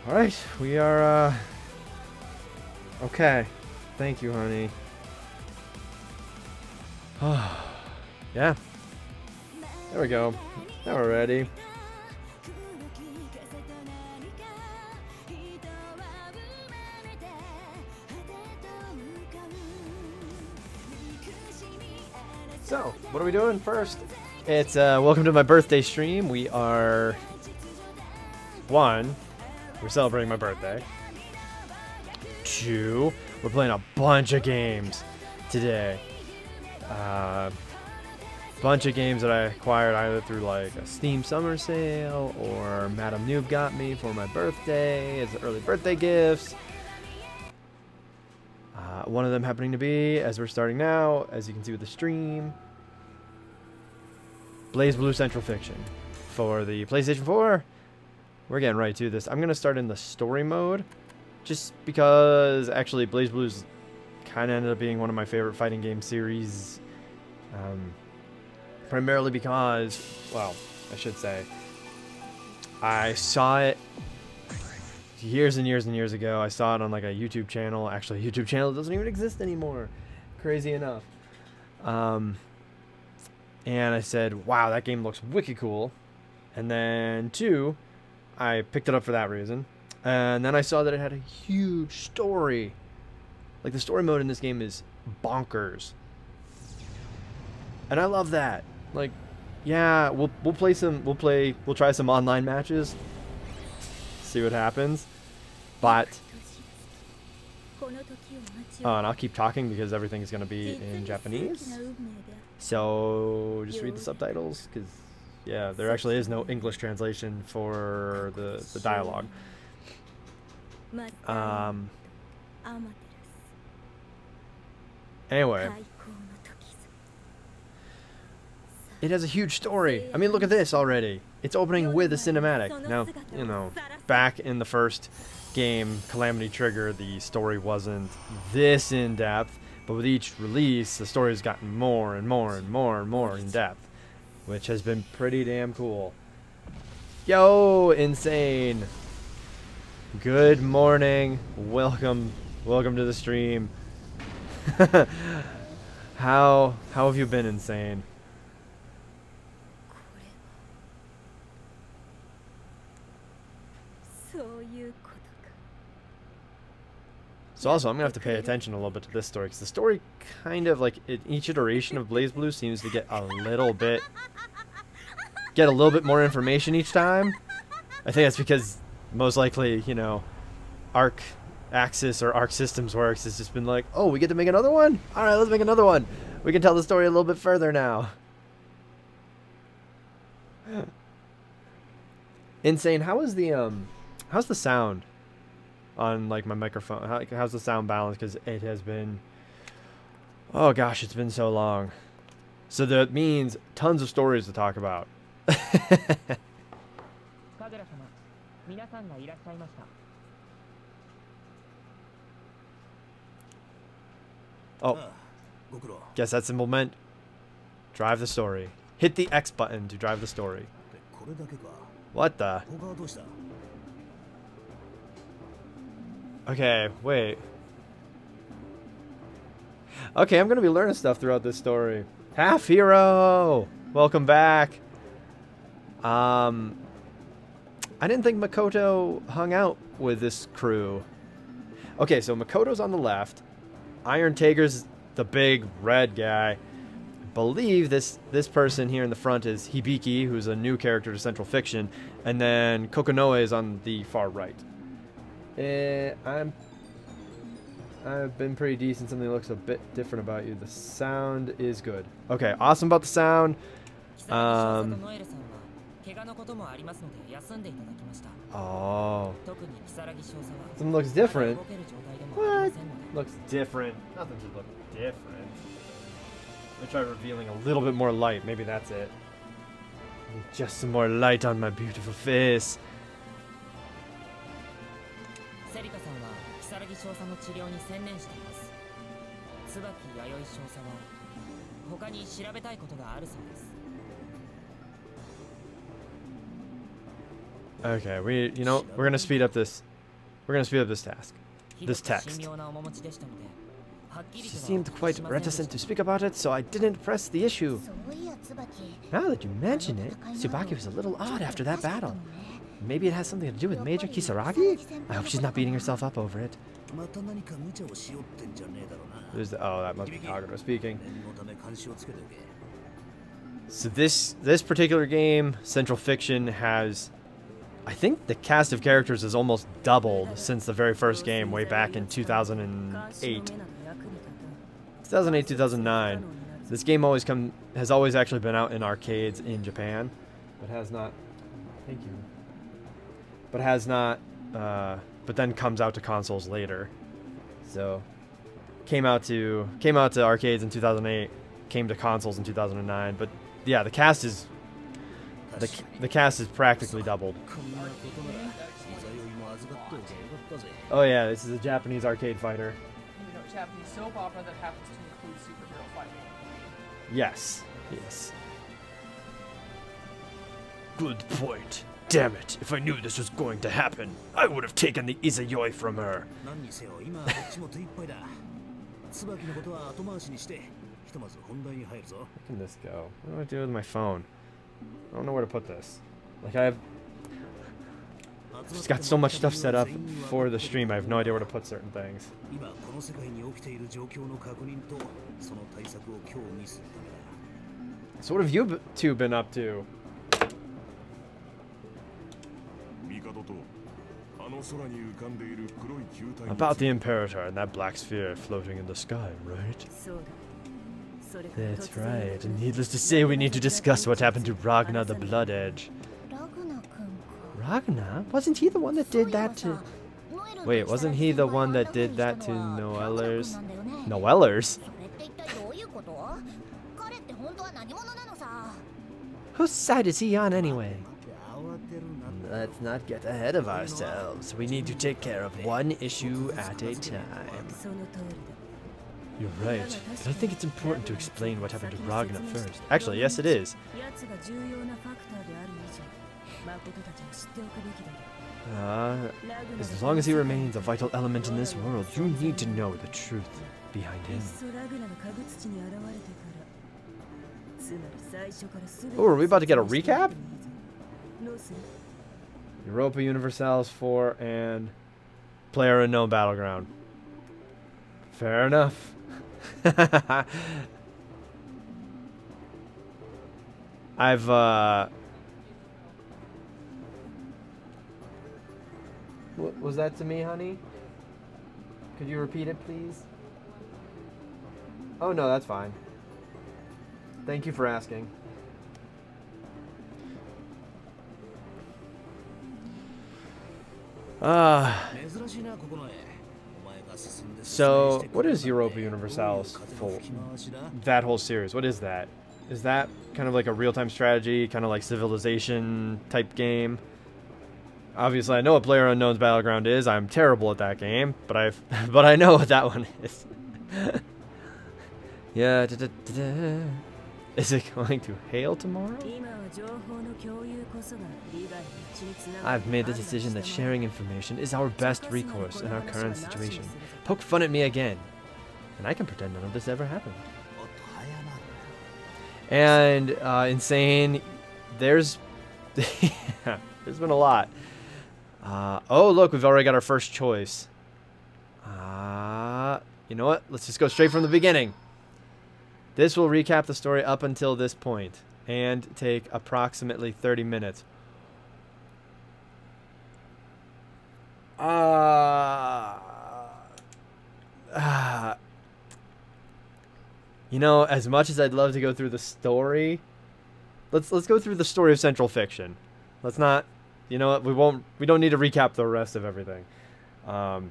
Alright, we are, okay. Thank you, honey. Yeah. There we go. Now we're ready. So, what are we doing first? It's, welcome to my birthday stream. We are... 1, we're celebrating my birthday. 2, we're playing a bunch of games today. Bunch of games that I acquired either through like a Steam summer sale or Madam Noob got me for my birthday as early birthday gifts. One of them happening to be, as we're starting now, as you can see with the stream, Blazblue Central Fiction for the PlayStation 4. We're getting right to this. I'm gonna start in the story mode, just because actually BlazBlue's kind of ended up being one of my favorite fighting game series. Primarily because, well, I should say, I saw it years and years and years ago. I saw it on like a YouTube channel. Actually, a YouTube channel doesn't even exist anymore. Crazy enough. And I said, wow, that game looks wicked cool. And then 2, I picked it up for that reason. And then I saw that it had a huge story. Like, the story mode in this game is bonkers. And I love that. Like, yeah, we'll try some online matches. See what happens. But oh, and I'll keep talking because everything is going to be in Japanese. So just read the subtitles, because yeah, there actually is no English translation for the dialogue. Anyway, it has a huge story. I mean, look at this already. It's opening with a cinematic. Now, you know, back in the first game, Calamity Trigger, the story wasn't this in-depth, but with each release, the story has gotten more and more and more and more in-depth, which has been pretty damn cool. Yo, Insane! Good morning. Welcome to the stream. How have you been, Insane? So also, I'm going to have to pay attention a little bit to this story, because the story kind of, like, each iteration of BlazBlue seems to get a little bit more information each time. I think that's because, most likely, you know, Arc Axis or Arc Systems Works has just been like, oh, we get to make another one? Alright, let's make another one. We can tell the story a little bit further now. Insane, how's the sound on, like, my microphone? How's the sound balance? Because it has been, oh gosh, it's been so long. So that means tons of stories to talk about. Oh, guess that symbol meant drive the story. Hit the X button to drive the story. What the? Okay, wait. Okay, I'm gonna be learning stuff throughout this story. Half Hero! Welcome back. I didn't think Makoto hung out with this crew. Okay, so Makoto's on the left. Iron Tiger's the big red guy. I believe this person here in the front is Hibiki, who's a new character to Central Fiction. And then Kokonoe is on the far right. I've been pretty decent. Something that looks a bit different about you. The sound is good. Okay, awesome about the sound. Oh. Something looks different. What? Looks different. Nothing should look different. Let me try revealing a little bit more light. Maybe that's it. Just some more light on my beautiful face. Okay, we're gonna speed up this We're gonna speed up this task. This text. She seemed quite reticent to speak about it, so I didn't press the issue. Now that you mention it, Tsubaki was a little odd after that battle. Maybe it has something to do with Major Kisaragi? I hope she's not beating herself up over it. Oh, that must be Kagura speaking. So this particular game, Central Fiction, has... I think the cast of characters has almost doubled since the very first game way back in 2008. 2008, 2009. This game has always actually been out in arcades in Japan, but has not... Thank you. But has not... but then comes out to consoles later. So came out to arcades in 2008, came to consoles in 2009. But yeah, the cast is practically doubled. Oh yeah, this is a Japanese arcade fighter. You know, Japanese soap opera that happens to include superhero fighting. Yes. Yes. Good point. Damn it, if I knew this was going to happen, I would have taken the Izayoi from her. Where can this go? What do I do with my phone? I don't know where to put this. Like, I've just got so much stuff set up for the stream, I have no idea where to put certain things. So what have you two been up to? About the Imperator and that black sphere floating in the sky, right? That's right, and needless to say, we need to discuss what happened to Ragna the Blood Edge. Ragna? Wasn't he the one that did that to... Wait, wasn't he the one that did that to Noellers? Noellers? Whose side is he on anyway? Let's not get ahead of ourselves. We need to take care of one issue at a time. You're right, but I think it's important to explain what happened to Ragna first. Actually, yes it is. As long as he remains a vital element in this world, you need to know the truth behind him. Oh, are we about to get a recap? Europa Universalis 4 and PlayerUnknown Battleground. Fair enough. What was that to me, honey? Could you repeat it, please? Oh, no, that's fine. Thank you for asking. So, what is Europa Universalis for? That whole series, what is that? Is that kind of like a real-time strategy, kind of like Civilization type game? Obviously, I know what PlayerUnknown's Battleground is. I'm terrible at that game, but I know what that one is. Yeah. Is it going to hail tomorrow? I've made the decision that sharing information is our best recourse in our current situation. Poke fun at me again, and I can pretend none of this ever happened. And Insane, there's been a lot. Oh look, we've already got our first choice. You know what? Let's just go straight from the beginning. This will recap the story up until this point and take approximately 30 minutes. You know, as much as I'd love to go through the story, let's go through the story of Central Fiction. Let's not, you know what, we don't need to recap the rest of everything. But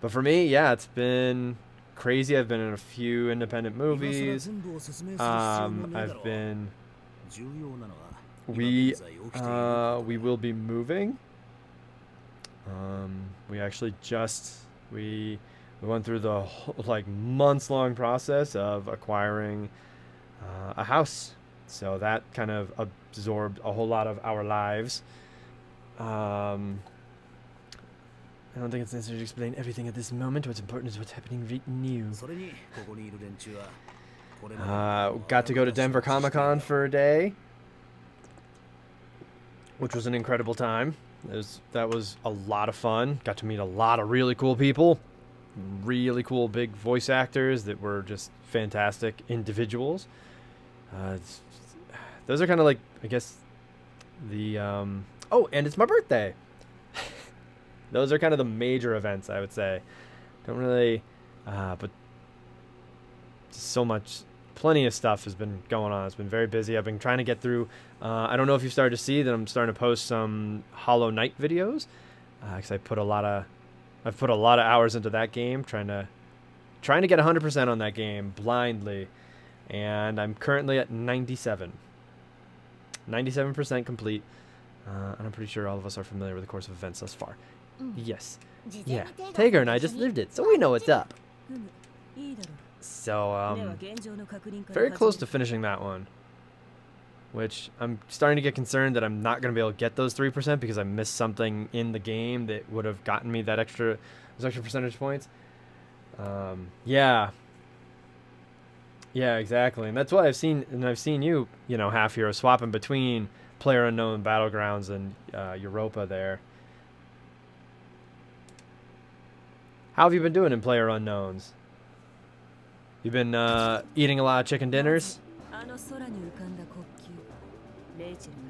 for me, yeah, it's been crazy. I've been in a few independent movies. We will be moving. We actually we went through the whole, months-long process of acquiring a house. So that kind of absorbed a whole lot of our lives. I don't think it's necessary to explain everything at this moment. What's important is what's happening right now. Got to go to Denver Comic-Con for a day, which was an incredible time. That was a lot of fun. Got to meet a lot of really cool people. Really cool big voice actors that were just fantastic individuals. Those are kind of like, I guess, the... oh, and it's my birthday! Those are kind of the major events, I would say. Don't really... but so much... Plenty of stuff has been going on. It's been very busy. I've been trying to get through... I don't know if you've started to see that I'm starting to post some Hollow Knight videos. Because I've put a lot of hours into that game, trying to get 100% on that game blindly, and I'm currently at 97% complete, and I'm pretty sure all of us are familiar with the course of events thus far. Yes, yeah, Tager and I just lived it, so we know what's up. So very close to finishing that one, which I'm starting to get concerned that I'm not going to be able to get those 3% because I missed something in the game that would have gotten me that those extra percentage points. Yeah, exactly, and that's why I've seen you, Half Hero swapping between PlayerUnknown Battlegrounds and Europa there. How have you been doing in PlayerUnknowns? You've been eating a lot of chicken dinners?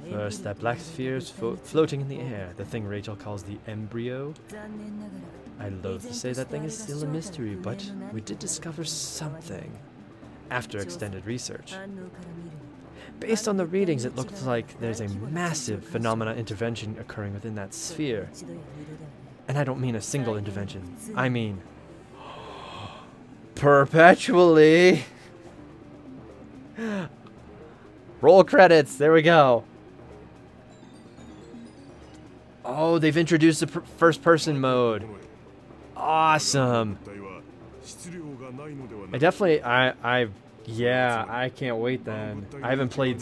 First, that black sphere is floating in the air, the thing Rachel calls the embryo. I loathe to say that thing is still a mystery, but we did discover something after extended research. Based on the readings, it looks like there's a massive phenomena intervention occurring within that sphere. And I don't mean a single intervention. I mean... perpetually! Roll credits. There we go. Oh, they've introduced the first-person mode. Awesome. Yeah, I can't wait then. I haven't played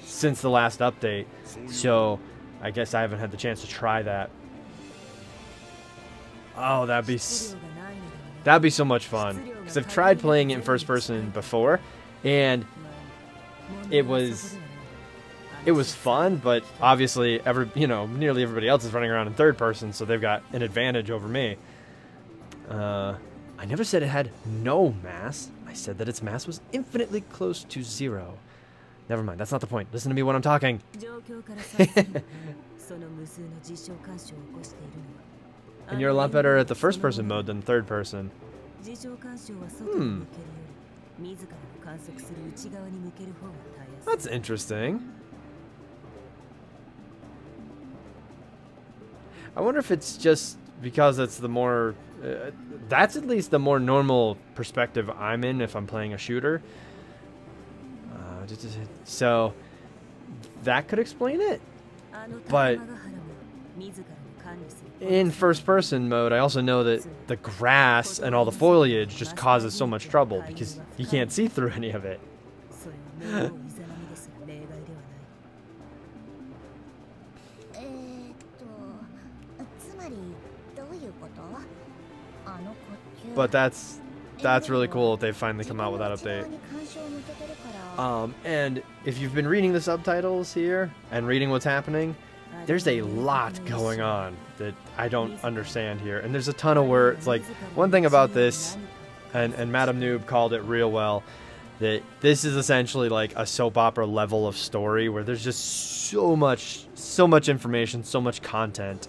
since the last update, so I guess I haven't had the chance to try that. Oh, that'd be so much fun. Because I've tried playing it in first person before, and it was fun, but obviously nearly everybody else is running around in third person, so they've got an advantage over me. I never said it had no mass. I said that its mass was infinitely close to 0. Never mind, that's not the point. Listen to me when I'm talking. And you're a lot better at the first person mode than third person. That's interesting. I wonder if it's just because it's the more... that's at least the more normal perspective I'm in if I'm playing a shooter. So that could explain it. But in first person mode, I also know that the grass and all the foliage just causes so much trouble because you can't see through any of it. But that's really cool that they've finally come out with that update. And if you've been reading the subtitles here and reading what's happening, there's a lot going on that I don't understand here. And there's a ton of words. Like, one thing about this, and Madam Noob called it real well, that this is essentially like a soap opera level of story where there's just so much information, so much content.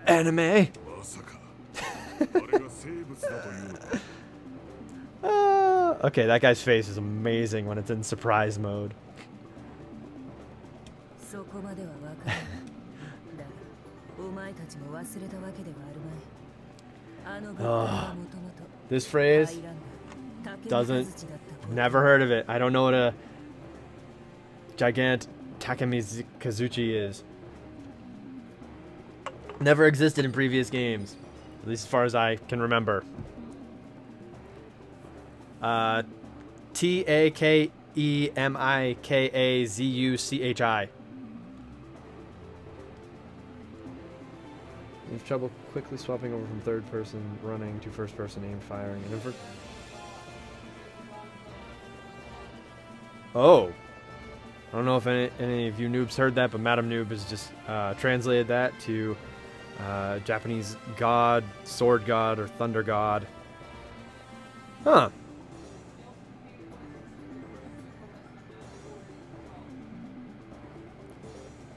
Anime. Okay, that guy's face is amazing when it's in surprise mode. This phrase never heard of it. I don't know what a gigant Takemizuchi is. Never existed in previous games, at least as far as I can remember. Takemikazuchi. You have trouble quickly swapping over from third person running to first person aim firing. And oh. I don't know if any of you noobs heard that, but Madam Noob has just translated that to Japanese god, sword god, or thunder god. Huh.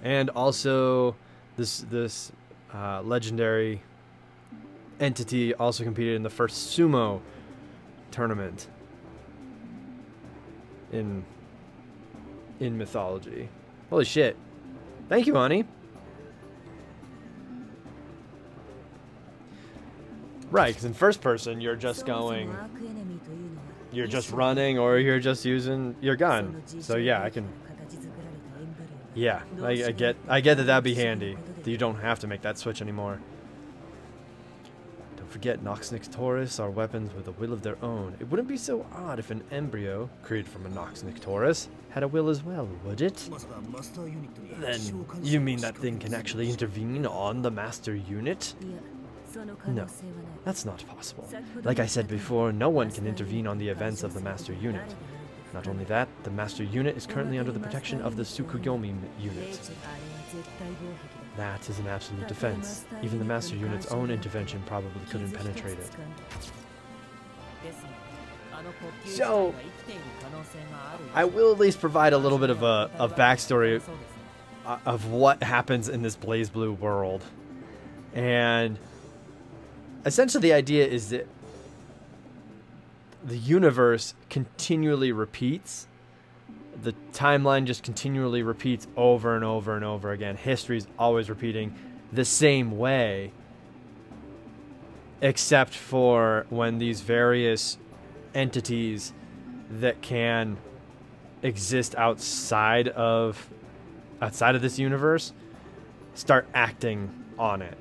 And also, this legendary entity also competed in the first sumo tournament in mythology. Holy shit. Thank you, honey. Right, because in first person, you're just going... You're just running, or you're just using your gun. So yeah, I can... Yeah, I get that that'd be handy. That you don't have to make that switch anymore. Don't forget, Noxnix Taurus are weapons with a will of their own. It wouldn't be so odd if an embryo, created from a Noxnix Taurus, had a will as well, would it? Then, you mean that thing can actually intervene on the master unit? No, that's not possible. Like I said before, no one can intervene on the events of the master unit. Not only that, the master unit is currently under the protection of the Tsukuyomi unit. That is an absolute defense. Even the master unit's own intervention probably couldn't penetrate it. So, I will at least provide a little bit of a backstory of what happens in this Blazblue world. And essentially the idea is that the universe continually repeats. The timeline just continually repeats over and over and over again. History's always repeating the same way, except for when these various entities that can exist outside of this universe start acting on it.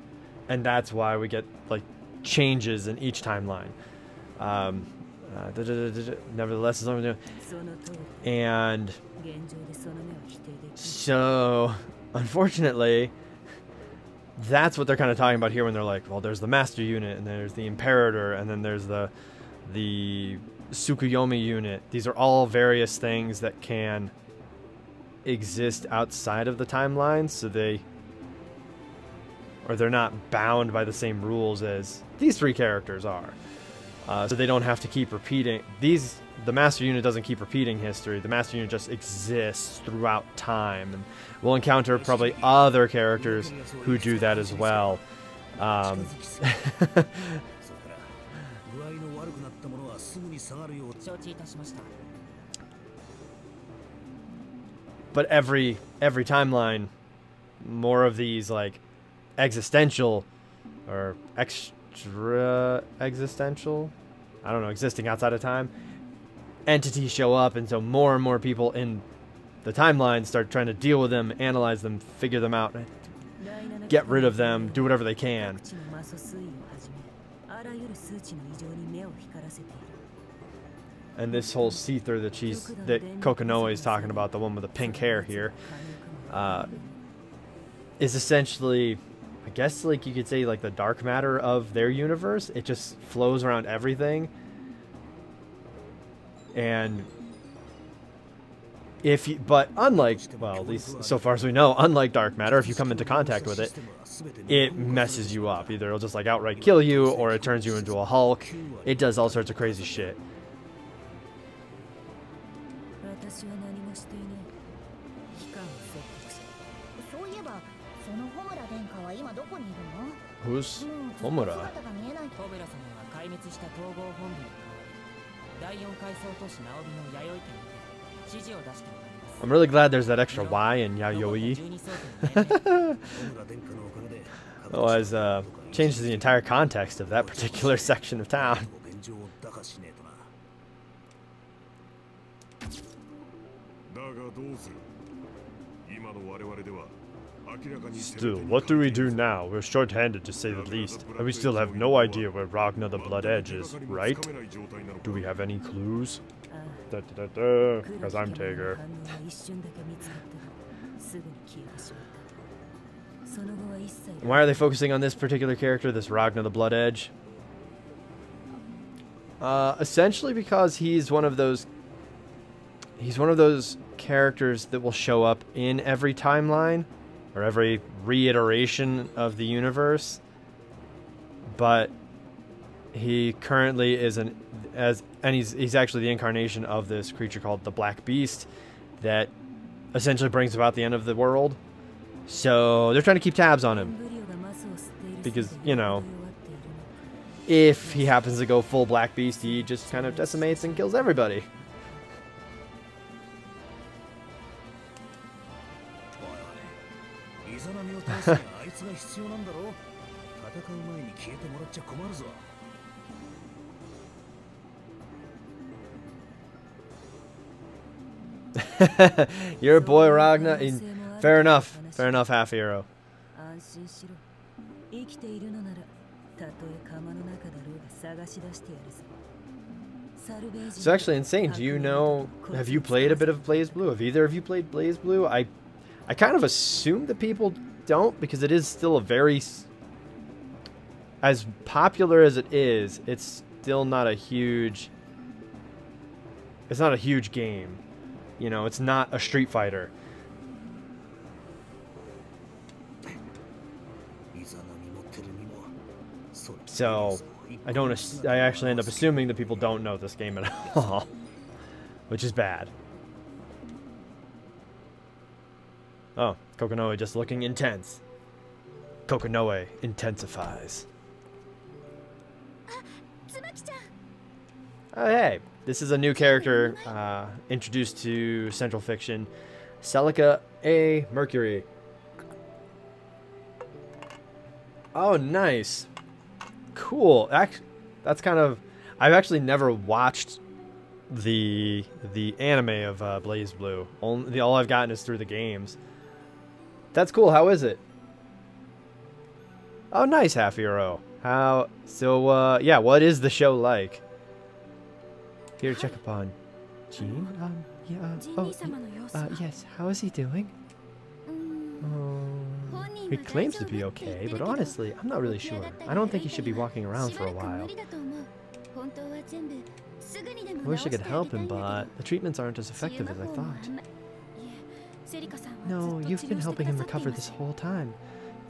And that's why we get like changes in each timeline. Nevertheless, and so unfortunately that's what they're kind of talking about here when they're like, well, there's the master unit and there's the imperator and then there's the Tsukuyomi unit. These are all various things that can exist outside of the timeline, so they're not bound by the same rules as these three characters are. So they don't have to keep repeating these. The master unit doesn't keep repeating history. The master unit just exists throughout time, and we'll encounter probably other characters who do that as well. But every timeline, more of these like existential or extra existential, I don't know, existing outside of time entities show up, and so more and more people in the timeline start trying to deal with them, analyze them, figure them out, get rid of them, do whatever they can. And this whole Seether that Kokonoe is talking about, the one with the pink hair here, is essentially, I guess, like you could say, like the dark matter of their universe. It just flows around everything. And but unlike, well, at least so far as we know, unlike dark matter, if you come into contact with it, it messes you up. Either it'll just like outright kill you, or it turns you into a Hulk. It does all sorts of crazy shit. Who's Homura? I'm really glad there's that extra Y in Yayoi. Otherwise, changes the entire context of that particular section of town. Still, what do we do now? We're short-handed to say the least, and we still have no idea where Ragnar the Blood Edge is, right? Do we have any clues? Because I'm Tager. Why are they focusing on this particular character, this Ragnar the Blood Edge? Essentially because he's one of those characters that will show up in every timeline or every reiteration of the universe, but he currently is he's actually the incarnation of this creature called the Black Beast that essentially brings about the end of the world. So they're trying to keep tabs on him because, you know, if he happens to go full Black Beast, he just kind of decimates and kills everybody. Your boy Ragnar. Fair enough, half hero. It's actually insane. Do you know? Have you played a bit of Blazblue? Have either of you played Blazblue? I kind of assume that people don't because it is still a very, as popular as it is, it's still not a huge. It's not a huge game. You know, it's not a Street Fighter. So I actually end up assuming that people don't know this game at all, which is bad. Oh, Kokonoe just looking intense. Kokonoe intensifies. Oh, hey, this is a new character introduced to Central Fiction. Celica A. Mercury. Oh, nice. Cool. That's kind of... I've actually never watched the anime of Blazblue. All I've gotten is through the games. That's cool. How is it? Oh, nice, half hero. Yeah, what is the show like? Here to check upon Jean? Yes, how is he doing? He claims to be okay, but honestly, I'm not really sure. I don't think he should be walking around for a while. I wish I could help him, but the treatments aren't as effective as I thought. No, you've been helping him recover this whole time.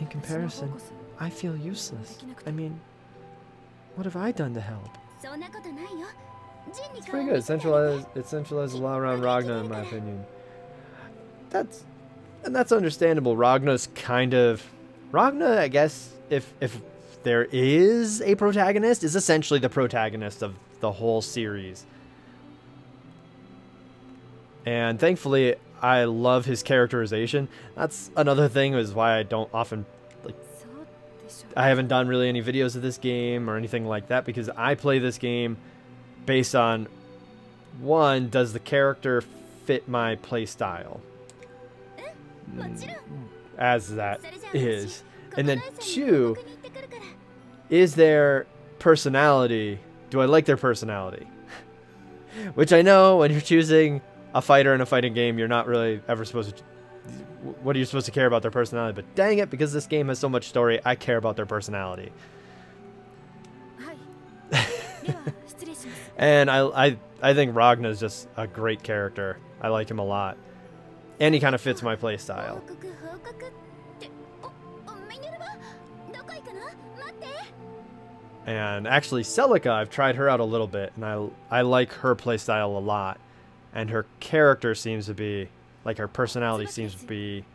In comparison, I feel useless. I mean, what have I done to help? It's pretty good. It centralizes a lot around Ragnar, in my opinion. That's understandable. Ragnar, I guess, if there is a protagonist, is essentially the protagonist of the whole series. And thankfully, I love his characterization. That's another thing is why I don't often, I haven't done really any videos of this game or anything like that, because I play this game based on, one, does the character fit my play style? As that is. And then two, is their personality, do I like their personality? Which I know when you're choosing a fighter in a fighting game, you're not really ever supposed to, what are you supposed to care about their personality? But dang it, because this game has so much story, I care about their personality. And I think Ragnar is just a great character. I like him a lot. And he kind of fits my play style. And actually, Celica, I've tried her out a little bit, and I like her play style a lot. And her character seems to be, like her personality seems to be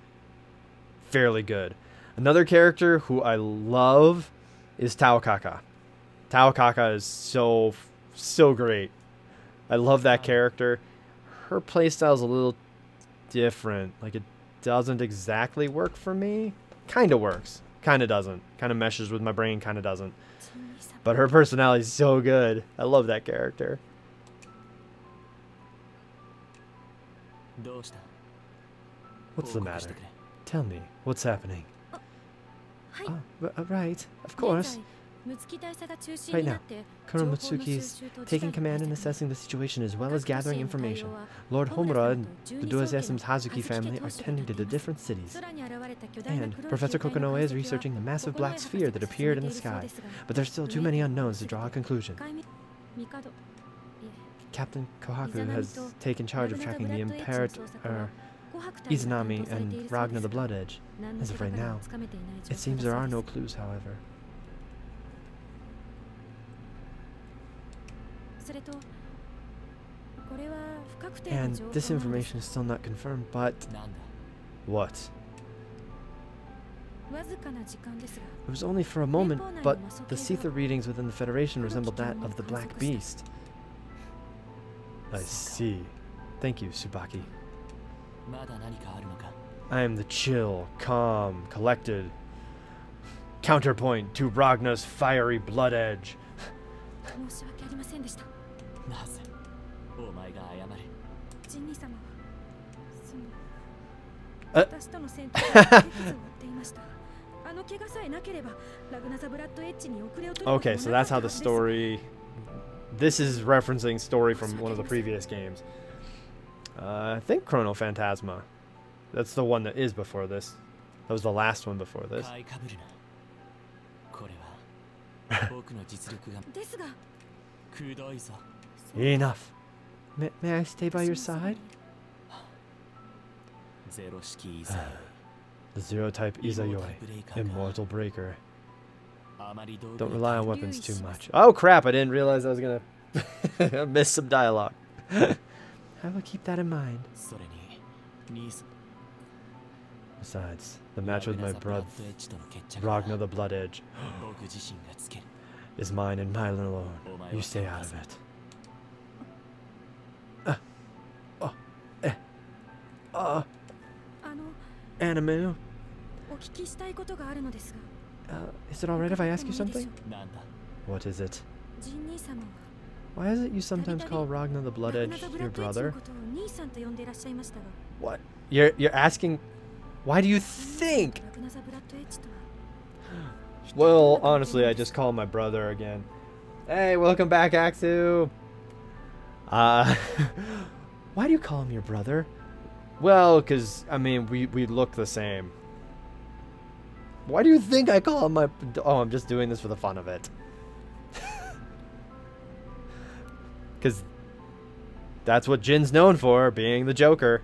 fairly good. Another character who I love is Taokaka. Taokaka is so great. I love that character. Her playstyle is a little different. Like, it doesn't exactly work for me. Kind of works. Kind of doesn't. Kind of meshes with my brain. Kind of doesn't. But her personality is so good. I love that character. What's the matter? Tell me, what's happening? Oh, right, of course. Right now, Colonel Mutsuki is taking command and assessing the situation as well as gathering information. Lord Homura and the Duosesim's Hazuki family are tending to the different cities. And Professor Kokonoe is researching the massive black sphere that appeared in the sky, but there's still too many unknowns to draw a conclusion. Captain Kohaku has taken charge of tracking the Imperator, Izanami, and Ragna the Blood Edge. As of right now, it seems there are no clues, however. And this information is still not confirmed, but... What? It was only for a moment, but the Seether readings within the Federation resembled that of the Black Beast. I see. Thank you, Tsubaki. I am the chill, calm, collected counterpoint to Ragna's fiery blood edge. Okay, so that's how the story... This is referencing story from one of the previous games. I think Chrono Phantasma. That's the one that is before this. That was the last one before this. Enough. May I stay by your side? The Zero-type Izayoi, Immortal Breaker. Don't rely on weapons too much. Oh crap, I didn't realize I was gonna miss some dialogue. I will keep that in mind. Besides, the match with my brother, Ragna the Blood Edge, is mine and mine alone. You stay out of it. Animu. Is it alright if I ask you something? What is it? Why is it you sometimes call Ragna the Blood Edge your brother? What? You're asking... Why do you think? Well, honestly, I just call him my brother again. Hey, welcome back, Axu! Why do you call him your brother? Well, because, I mean, we look the same. Why do you think I call him my... Oh, I'm just doing this for the fun of it. Because that's what Jin's known for, being the Joker.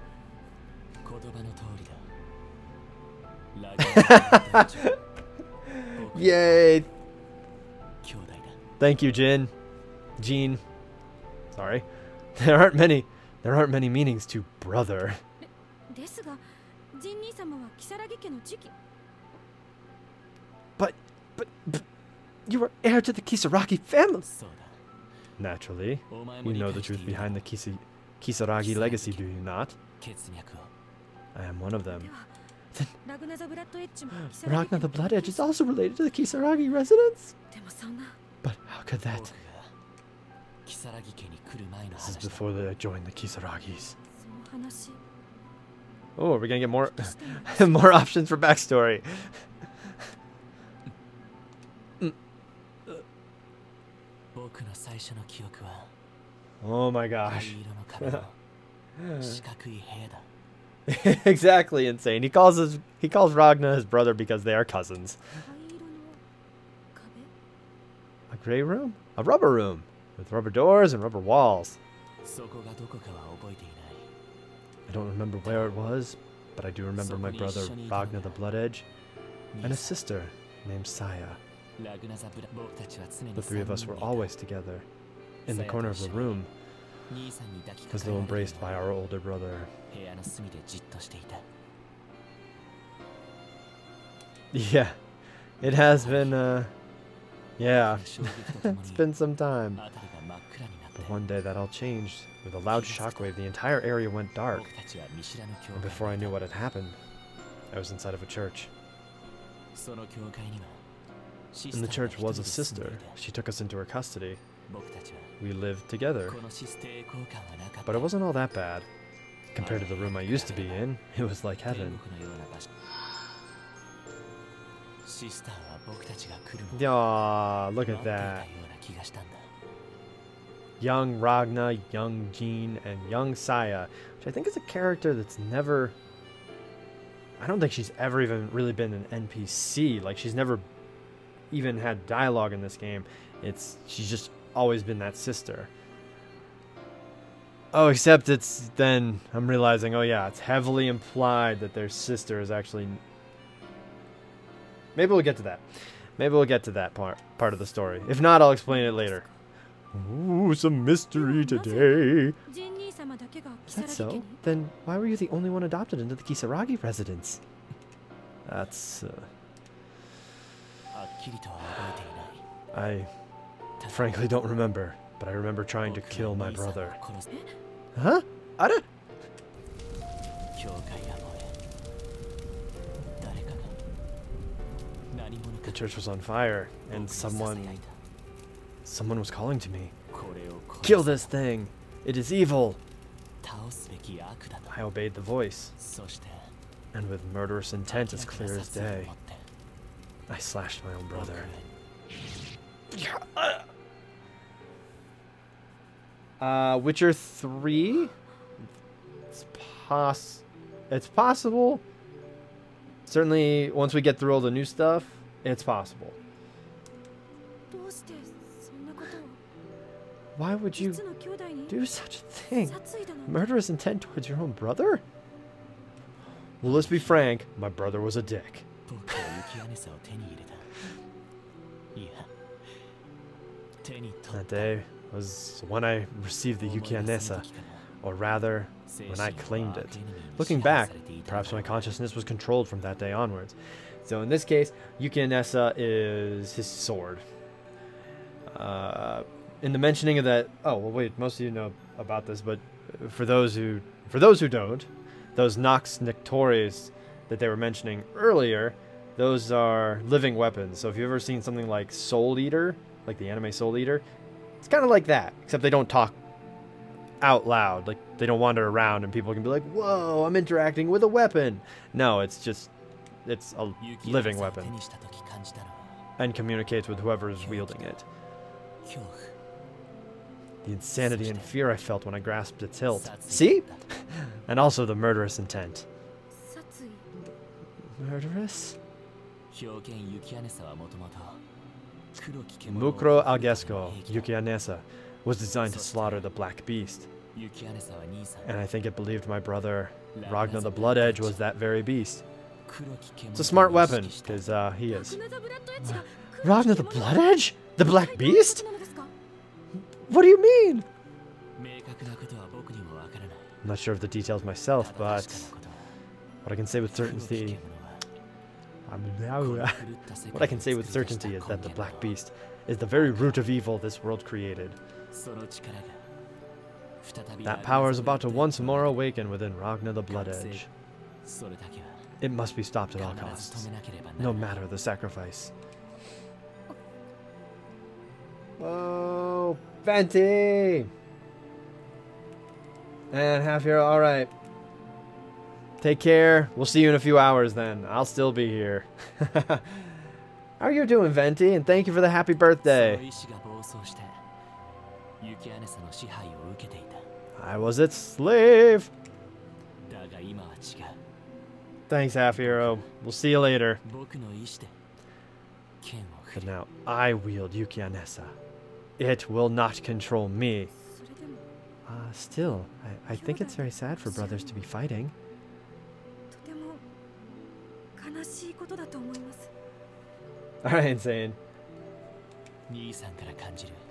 Yay! Thank you, Jin. Jean. Sorry. There aren't many meanings to brother. But you are heir to the Kisaragi family. Naturally. You know the truth behind the Kisaragi legacy, do you not? I am one of them. Then Ragna the Blood Edge is also related to the Kisaragi residents? But how could that? This is before I joined the Kisaragis. Oh, are we gonna get more more options for backstory? Oh my gosh. Exactly insane. He calls Ragna his brother because they are cousins. A gray room? A rubber room with rubber doors and rubber walls. I don't remember where it was, but I do remember my brother Ragna the Blood Edge and a sister named Saya. The three of us were always together. In the corner of the room, as though embraced by our older brother. Yeah, it has been, yeah, it's been some time. But one day that all changed. With a loud shockwave, the entire area went dark. And before I knew what had happened, I was inside of a church. In the church was a sister. She took us into her custody. We lived together. But it wasn't all that bad. Compared to the room I used to be in, it was like heaven. Aww, look at that. Young Ragna, young Jean, and young Saya, which I think is a character that's never... I don't think she's ever even really been an NPC. Like, she's never even had dialogue in this game. She's just always been that sister. Oh, except it's then I'm realizing, oh yeah, it's heavily implied that their sister is actually... Maybe we'll get to that. Maybe we'll get to that part of the story. If not, I'll explain it later. Ooh, some mystery today. Is that so? Then why were you the only one adopted into the Kisaragi residence? That's... I frankly don't remember, but I remember trying to kill my brother. Huh? Ara? The church was on fire, and someone was calling to me. Kill this thing! It is evil! I obeyed the voice, and with murderous intent as clear as day, I slashed my own brother. Witcher 3? It's possible. Certainly, once we get through all the new stuff, it's possible. Why would you do such a thing? Murderous intent towards your own brother? Well, let's be frank, my brother was a dick. That day was when I received the Yukianessa, or rather, when I claimed it. Looking back, perhaps my consciousness was controlled from that day onwards. So in this case, Yukianessa is his sword. In the mentioning of that, oh well, wait, most of you know about this, but for those who don't, those Nox Nictores that they were mentioning earlier, those are living weapons. So if you've ever seen something like Soul Eater, like the anime Soul Eater, it's kind of like that, except they don't talk out loud. Like, they don't wander around and people can be like, whoa, I'm interacting with a weapon. No, it's a living weapon and communicates with whoever is wielding it. The insanity and fear I felt when I grasped its hilt. See? And also the murderous intent. Murderous? Mukro Algesco, Yukianessa, was designed to slaughter the Black Beast. And I think it believed my brother, Ragnar the Blood Edge, was that very beast. It's a smart weapon, because he is. Ragnar the Blood Edge? The Black Beast? What do you mean? I'm not sure of the details myself, but what I can say with certainty... What I can say with certainty is that the Black Beast is the very root of evil this world created. That power is about to once more awaken within Ragnar the Blood Edge. It must be stopped at all costs, no matter the sacrifice. Oh, Venti! And half hero, alright. Take care. We'll see you in a few hours then. I'll still be here. How are you doing, Venti? And thank you for the happy birthday. I was its slave. Thanks, half hero. We'll see you later. But now I wield Yukianessa. It will not control me. Still, I think it's very sad for brothers to be fighting. Alright, Insane.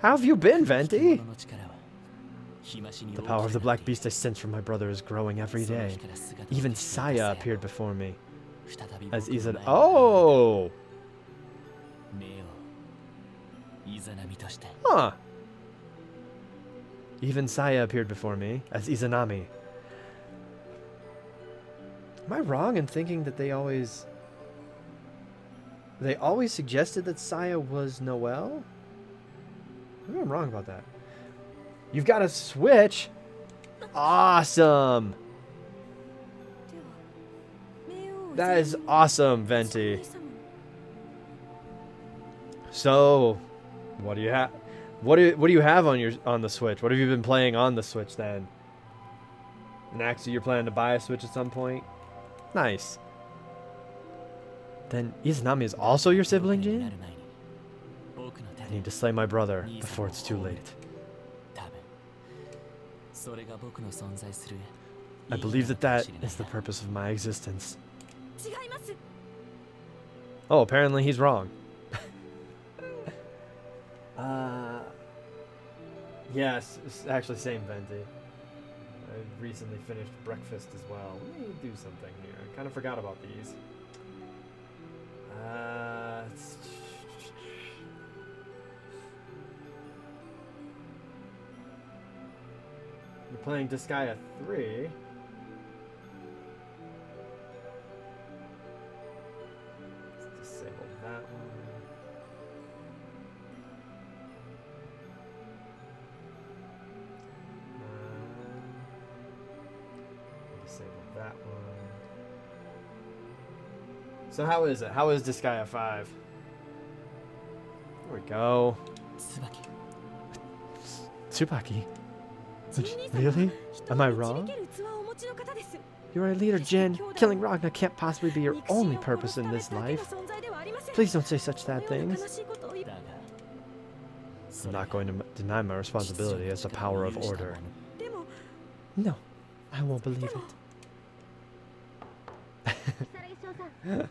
How have you been, Venti? The power of the Black Beast I sense from my brother is growing every day. Even Saya appeared before me. As Izan... Oh! Huh. Even Saya appeared before me as Izanami. Am I wrong in thinking that they always suggested that Saya was Noelle? Maybe I'm wrong about that. You've got a Switch? Awesome! That is awesome, Venti. So, what do you have? What do you have on the Switch? What have you been playing on the Switch then? And actually, you're planning to buy a Switch at some point? Nice. Then Izanami is also your sibling, Jin? I need to slay my brother before it's too late. I believe that is the purpose of my existence. Oh, apparently he's wrong. Yes, it's actually same Venti. I recently finished breakfast as well. Let me do something here. I kind of forgot about these. You're playing Disgaea 3. Let's disable that one. Disable that one. So how is it? How is Disgaea 5? There we go. Tsubaki? Really? Am I wrong? You're a leader, Jin. Killing Ragna can't possibly be your only purpose in this life. Please don't say such sad things. I'm not going to deny my responsibility as the power of order. No, I won't believe it.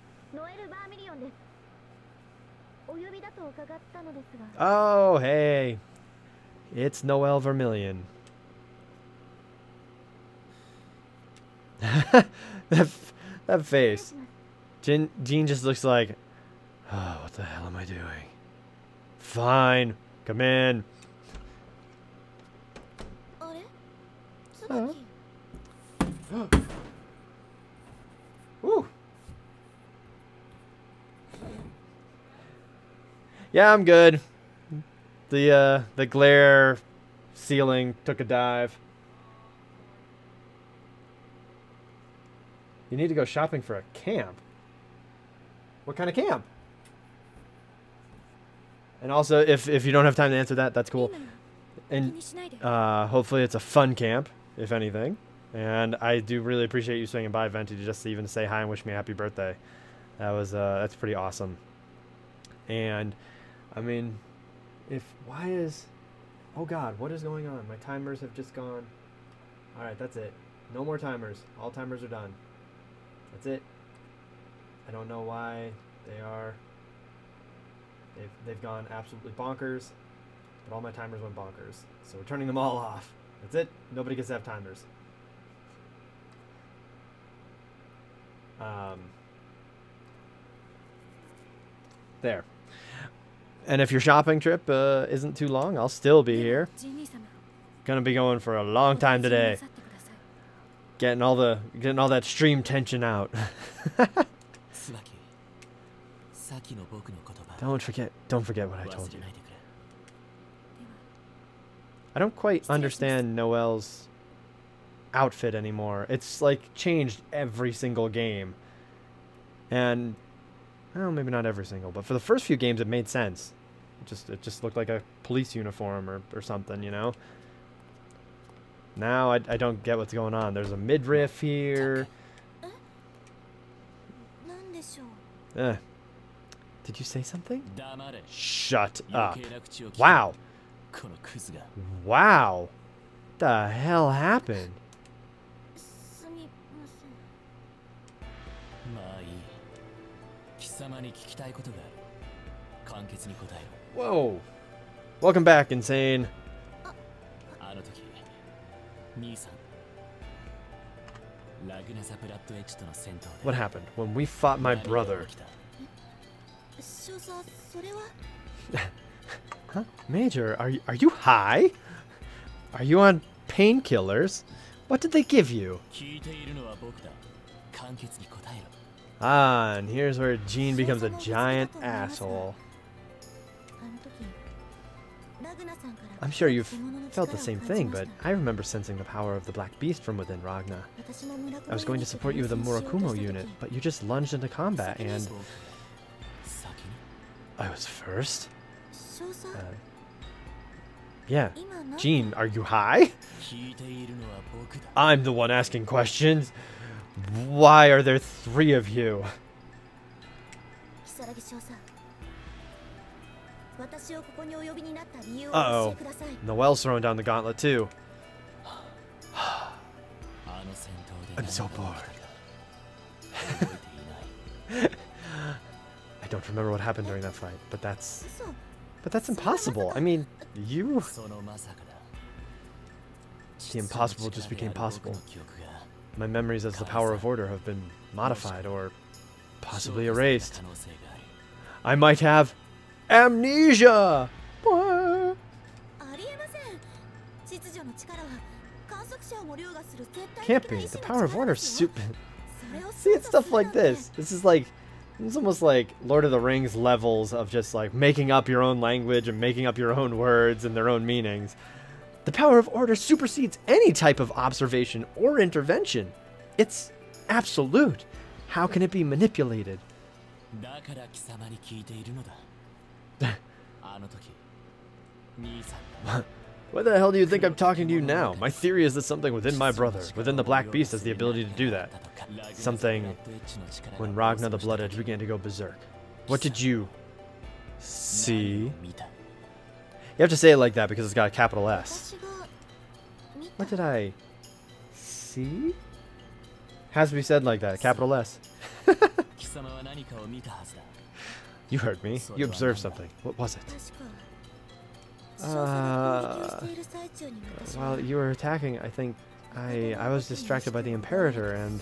Oh, hey. It's Noel Vermillion. that face. Jean just looks like, oh, what the hell am I doing? Fine, come in. Oh. Woo. Yeah, I'm good. The glare ceiling took a dive. You need to go shopping for a camp. What kind of camp? And also, if you don't have time to answer that, that's cool. And hopefully it's a fun camp, if anything. And I do really appreciate you swinging by, Venti, just to even say hi and wish me a happy birthday. That was that's pretty awesome. And I mean, oh God, what is going on? My timers have just gone. All right, that's it. No more timers. All timers are done. That's it. I don't know why they are. They've gone absolutely bonkers, but all my timers went bonkers. So we're turning them all off. That's it. Nobody gets to have timers. There. And if your shopping trip isn't too long, I'll still be here. Gonna be going for a long time today. Getting all that stream tension out. Don't forget what I told you. I don't quite understand Noelle's outfit anymore. It's like changed every single game. And well, maybe not every single, but for the first few games it made sense. It just looked like a police uniform or something, you know? Now I don't get what's going on. There's a midriff here. Did you say something? Shut up. Wow. Wow. What the hell happened? Whoa. Welcome back, Insane. What happened when we fought my brother? Huh? Major, are you high? Are you on painkillers? What did they give you? Ah, and here's where Jean becomes a giant asshole. I'm sure you've felt the same thing, but I remember sensing the power of the Black Beast from within Ragna. I was going to support you with the Murakumo unit, but you just lunged into combat and... I was first? Yeah. Jean, are you high? I'm the one asking questions. Why are there 3 of you? Uh-oh. Noelle's throwing down the gauntlet too. I'm so bored. I don't remember what happened during that fight, but that's impossible. I mean, you... The impossible just became possible. My memories as the power of order have been modified or possibly erased. I might have amnesia! Can't be. The power of order is super... See, it's stuff like this. This is like... It's almost like Lord of the Rings levels of just like making up your own language and making up your own words and their own meanings. The power of order supersedes any type of observation or intervention. It's absolute. How can it be manipulated? Why the hell do you think I'm talking to you now? My theory is that something within my brother, within the Black Beast, has the ability to do that. Something when Ragna the Blood Edge began to go berserk. What did you see? You have to say it like that because it's got a capital S. What did I see? Has to be said like that, capital S. You heard me. You observed something. What was it? While you were attacking, I think I was distracted by the Imperator, and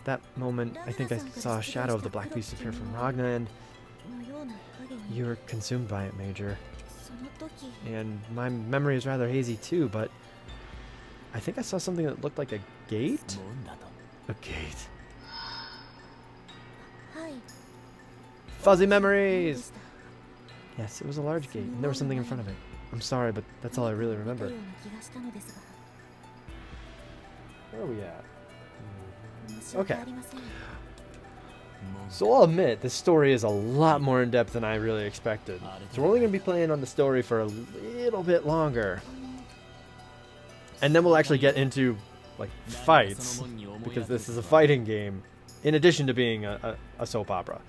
that moment, I think I saw a shadow of the Black Beast appear from Ragna, and you were consumed by it, Major. And my memory is rather hazy too, but I think I saw something that looked like a gate? A gate. Fuzzy memories! Yes, it was a large gate, and there was something in front of it. I'm sorry, but that's all I really remember. Where are we at? Okay. So I'll admit, this story is a lot more in-depth than I really expected. So we're only going to be playing on the story for a little bit longer. And then we'll actually get into, like, fights, because this is a fighting game, in addition to being a soap opera.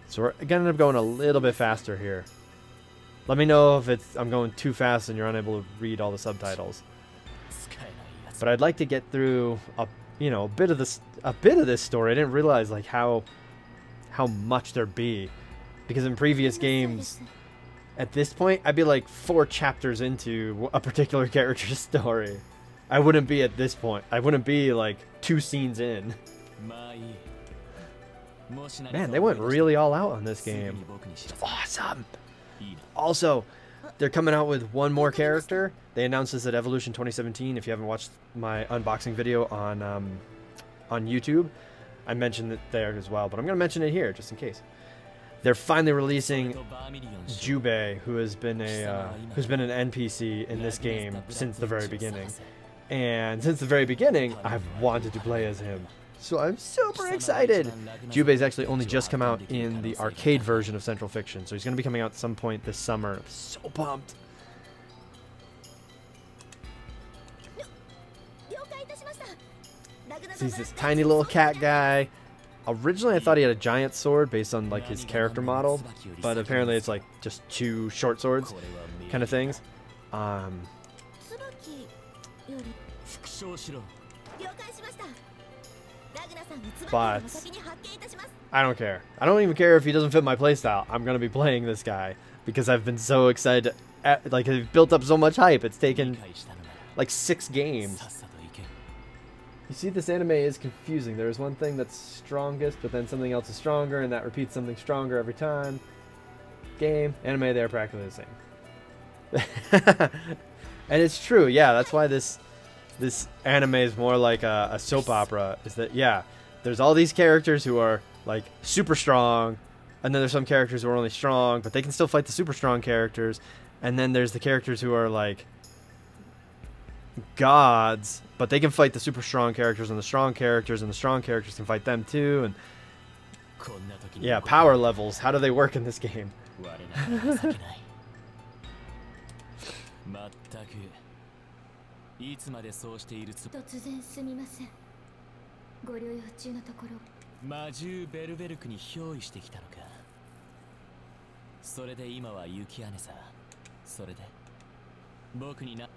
So we're going to end up going a little bit faster here. Let me know if I'm going too fast and you're unable to read all the subtitles. But I'd like to get through a bit of this story. I didn't realize like how much there'd be, because in previous games, at this point, I'd be like 4 chapters into a particular character's story. I wouldn't be at this point. I wouldn't be like 2 scenes in. Man, they went really all out on this game. It's awesome. Also, they're coming out with one more character. They announced this at Evolution 2017. If you haven't watched my unboxing video on YouTube, I mentioned it there as well, but I'm going to mention it here just in case. They're finally releasing Jubei, who has been an NPC in this game since the very beginning. And since the very beginning, I've wanted to play as him. So I'm super excited! Jubei's actually only just come out in the arcade version of Central Fiction, so he's going to be coming out at some point this summer. I'm so pumped! He's this tiny little cat guy. Originally I thought he had a giant sword based on like his character model, but apparently it's like just 2 short swords kind of things. But I don't care. I don't even care if he doesn't fit my playstyle. I'm gonna be playing this guy because I've been so excited. Like, I've built up so much hype. It's taken like 6 games. You see, this anime is confusing. There's one thing that's strongest, but then something else is stronger, and that repeats something stronger every time. Game, anime, they're practically the same. And it's true, yeah. That's why this anime is more like a soap opera. Is that, yeah, there's all these characters who are like super strong, And then there's some characters who are only strong, but they can still fight the super strong characters. And then there's the characters who are like gods, but they can fight the super strong characters, and the strong characters can fight them too. And yeah, power levels. How do they work in this game? いつまでそうしているつ突然すみません。ご療養中のところ魔獣ベルベルクに憑依してきたのか。それで今は雪姉さ。それで僕にな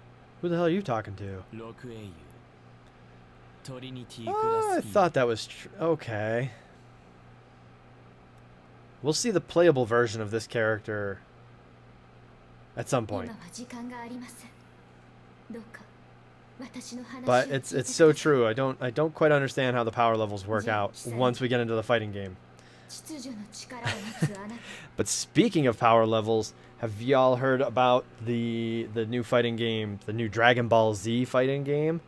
Who the hell are you talking to? 六英雄トリニティグ Oh, ラ I ス thought that was okay. We'll see the playable version of this character at some point. 今は時間がありません。どうか But it's so true. I don't quite understand how the power levels work out once we get into the fighting game. But speaking of power levels, have y'all heard about the new fighting game, the new Dragon Ball Z fighting game?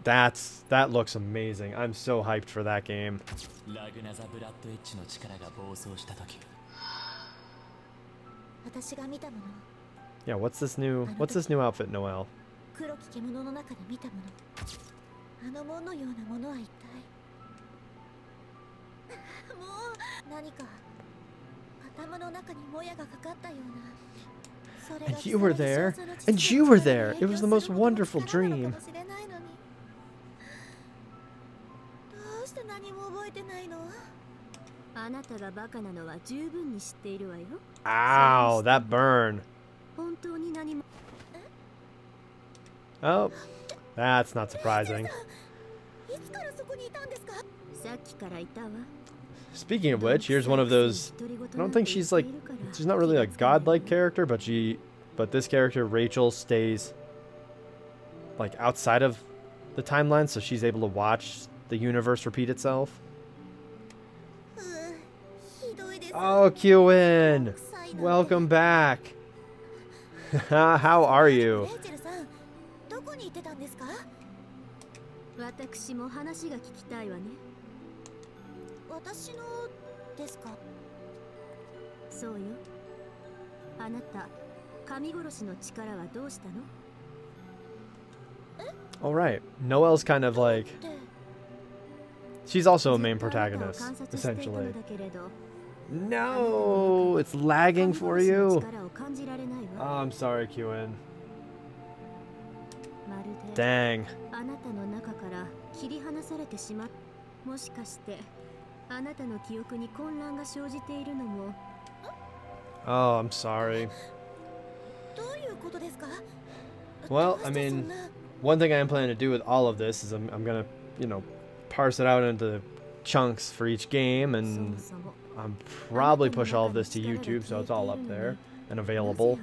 That looks amazing. I'm so hyped for that game. Yeah, what's this new outfit, Noelle? And you were there, and you were there. It was the most wonderful dream. Ow, that burn. Oh, that's not surprising. Speaking of which, here's one of those. I don't think she's not really a godlike character, but this character, Rachel, stays like outside of the timeline, so she's able to watch the universe repeat itself. Oh, Qin! Welcome back! How are you? Alright, Noelle's kind of like... She's also a main protagonist, essentially. No! It's lagging for you! Oh, I'm sorry, Qin. Dang. Oh, I'm sorry. Well, I mean, one thing I am planning to do with all of this is I'm gonna, you know, parse it out into chunks for each game, and I'm probably push all of this to YouTube so it's all up there and available.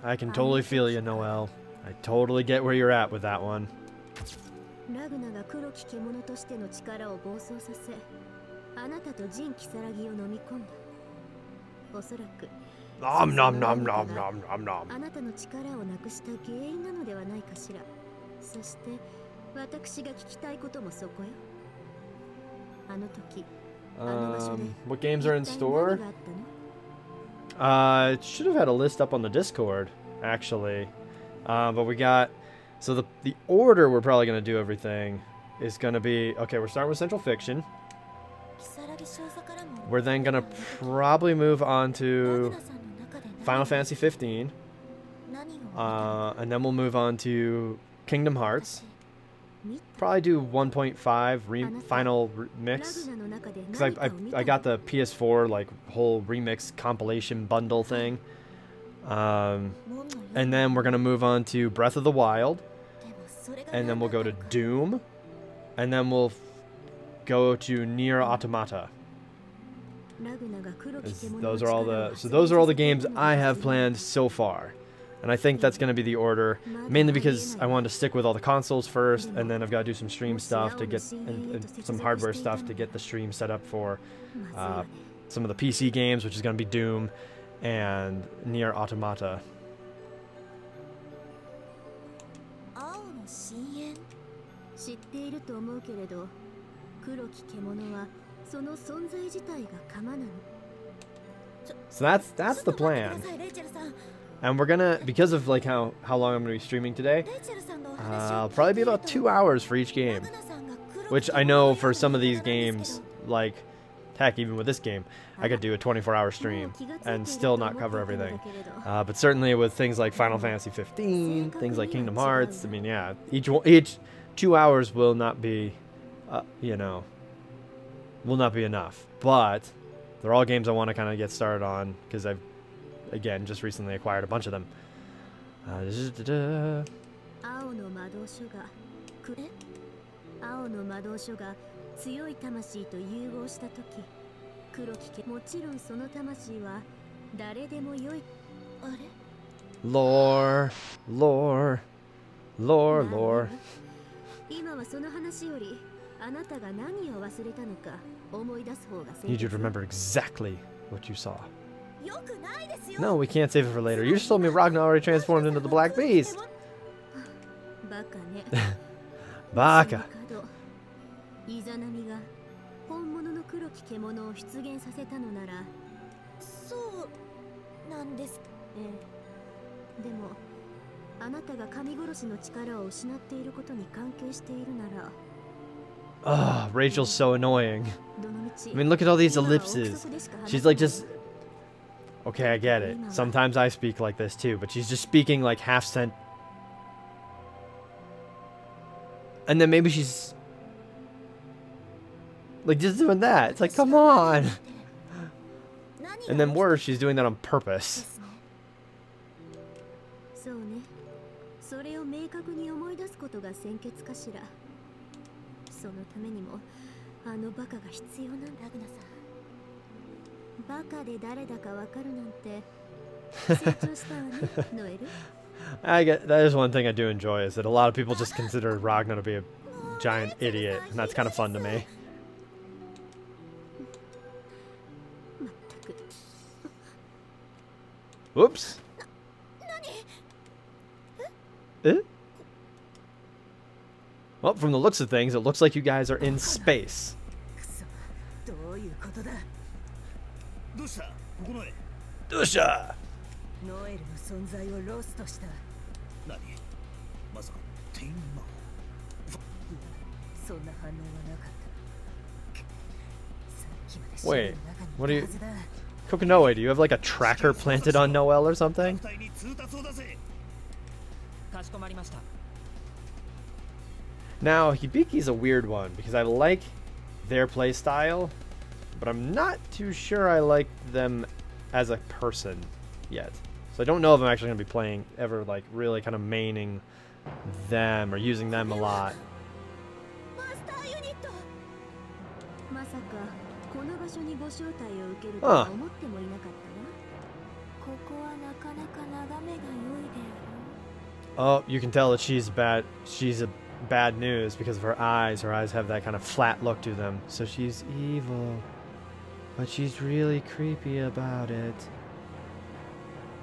I can totally feel you, Noelle. I totally get where you're at with that one. Nom nom nom nom nom nom nom. What games are in store? It should have had a list up on the Discord, actually. But we got... So the order we're probably going to do everything is going to be... Okay, we're starting with Central Fiction. We're then going to probably move on to Final Fantasy 15. And then we'll move on to Kingdom Hearts. Probably do 1.5 final mix, because I got the PS4 like whole remix compilation bundle thing. And then we're gonna move on to Breath of the Wild, and then we'll go to Doom, and then we'll go to Nier Automata. Those are all the games I have planned so far. And I think that's going to be the order, mainly because I wanted to stick with all the consoles first, and then I've got to do some stream stuff to get, and some hardware stuff to get the stream set up for some of the PC games, which is going to be Doom and Nier Automata. So that's the plan. And we're gonna, because of like how long I'm gonna be streaming today, I'll probably be about 2 hours for each game. Which I know for some of these games, like heck, even with this game, I could do a 24-hour stream and still not cover everything. But certainly with things like Final Fantasy 15, things like Kingdom Hearts, I mean, yeah, each 2 hours will not be, you know, will not be enough. But they're all games I want to kind of get started on because I've, again, just recently acquired a bunch of them. Lore, lore, lore, lore. Need you to remember exactly what you saw. No, we can't save it for later. You just told me Ragnar already transformed into the Black Beast. Baka. Ugh, Rachel's so annoying. I mean, look at all these ellipses. She's like just... Okay, I get it. Sometimes I speak like this too, but she's just speaking like half cent. And then maybe she's... like just doing that. It's like, come on. And then worse, she's doing that on purpose. I get that is one thing I do enjoy, is that a lot of people just consider Ragnar to be a giant idiot, and that's kind of fun to me. Whoops. Well, from the looks of things, it looks like you guys are in space. Dusha! Wait, what are you... Kokonoe, do you have like a tracker planted on Noel or something? Now, Hibiki's a weird one, because I like their playstyle, but I'm not too sure I like them as a person yet. So I don't know if I'm actually going to be playing, ever like really kind of maining them or using them a lot. Huh. Oh, you can tell that she's a bad news because of her eyes. Her eyes have that kind of flat look to them. So she's evil. But she's really creepy about it.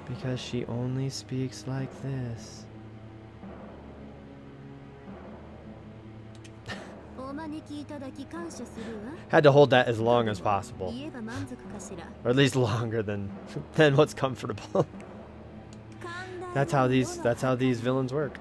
Because she only speaks like this. Had to hold that as long as possible. Or at least longer than what's comfortable. That's how these villains work.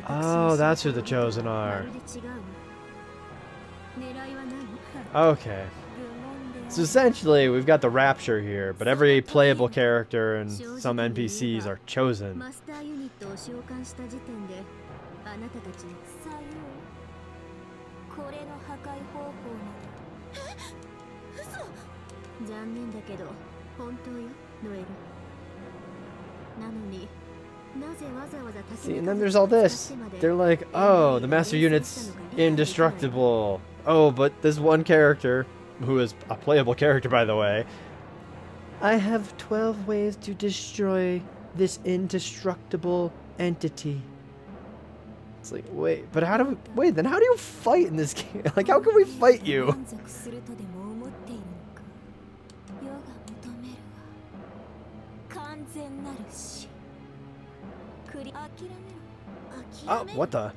Oh, that's who the Chosen are. Okay. So essentially, we've got the Rapture here, but every playable character and some NPCs are chosen. See, and then there's all this. They're like, oh, the Master Unit's indestructible. Oh, but this one character, who is a playable character, by the way, I have 12 ways to destroy this indestructible entity. It's like, wait, but how do we, wait, then how do you fight in this game? Like, how can we fight you? Oh, what the?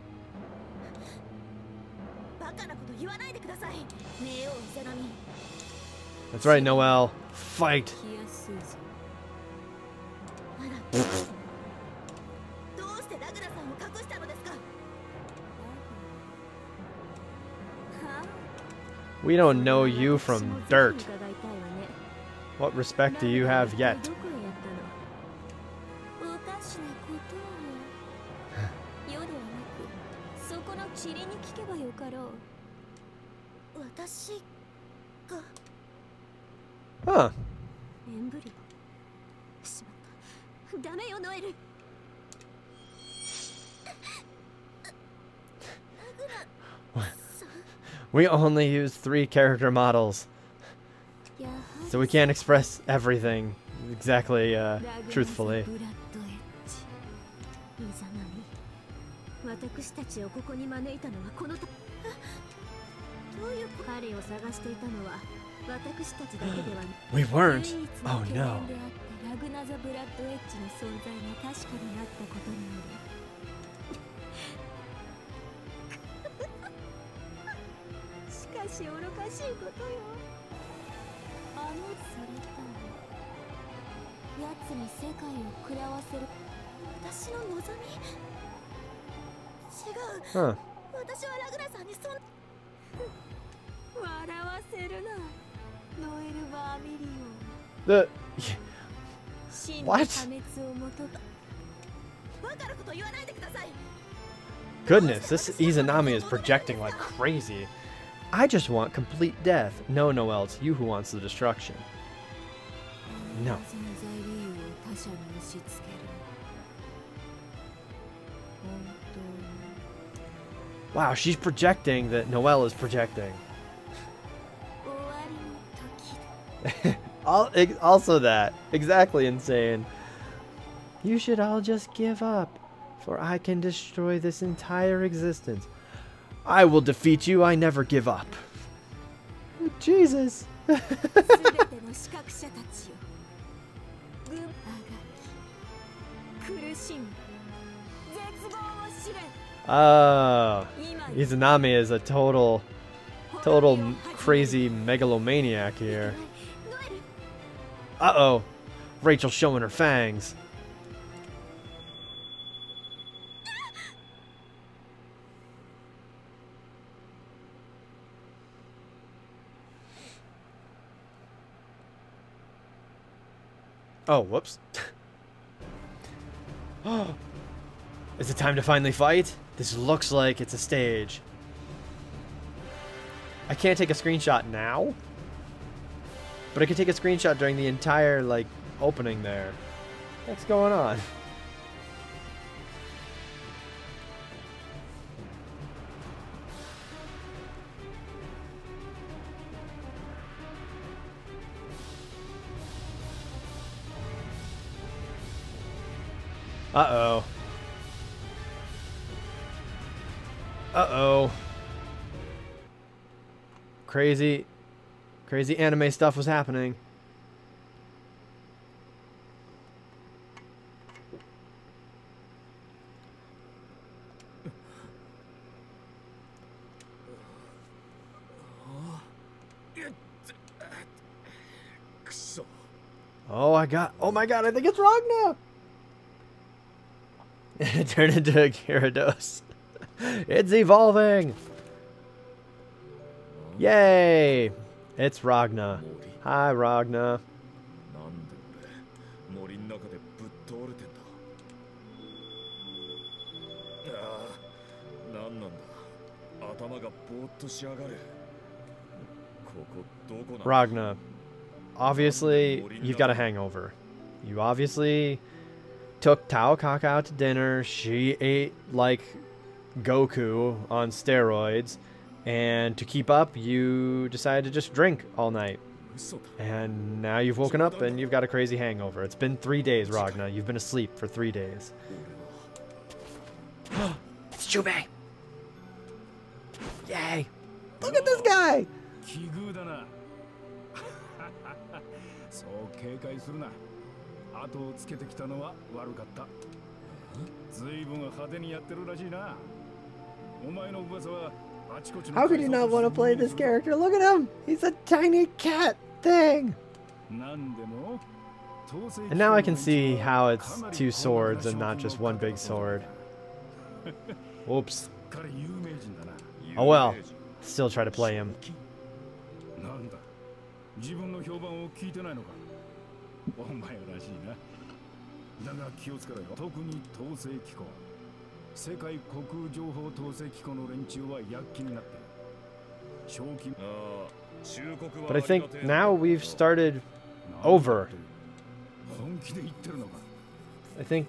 That's right, Noel. Fight. We don't know you from dirt. What respect do you have yet? Huh. We only use 3 character models, so we can't express everything exactly truthfully. We weren't. Oh no. Huh. The what? Goodness, this Izanami is projecting like crazy. I just want complete death. No, Noel, it's you who wants the destruction. No. Wow, she's projecting that Noel is projecting. Also that. Exactly insane. You should all just give up, for I can destroy this entire existence. I will defeat you, I never give up. Jesus. Izanami is a total crazy megalomaniac here. Uh-oh. Rachel's showing her fangs. Oh, whoops. Is it time to finally fight? This looks like it's a stage. I can't take a screenshot now, but I can take a screenshot during the entire, like, opening there. What's going on? Uh-oh. Uh-oh. Crazy anime stuff was happening. Oh my god, I think it's wrong now. It turned into a Gyarados. It's evolving. Yay. It's Ragna. Hi, Ragna. Ragna, obviously, you've got a hangover. You obviously took Taokaka out to dinner. She ate like Goku on steroids. And to keep up, you decided to just drink all night. And now you've woken up and you've got a crazy hangover. It's been 3 days, Ragna. You've been asleep for 3 days. It's Jubei! Yay! Look at this guy! How could you not want to play this character? Look at him! He's a tiny cat thing! And now I can see how it's 2 swords and not just 1 big sword. Whoops. Oh well. Still try to play him. But I think now we've started over. I think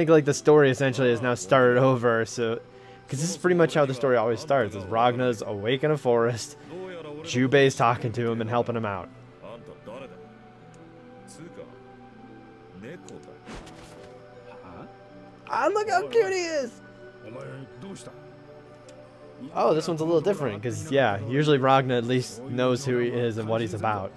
like the story essentially has now started over, so because this is pretty much how the story always starts, is Ragna's awake in a forest, Jubei's talking to him and helping him out. Ah, look how cute he is! Oh, this one's a little different, because, yeah, usually Ragna at least knows who he is and what he's about.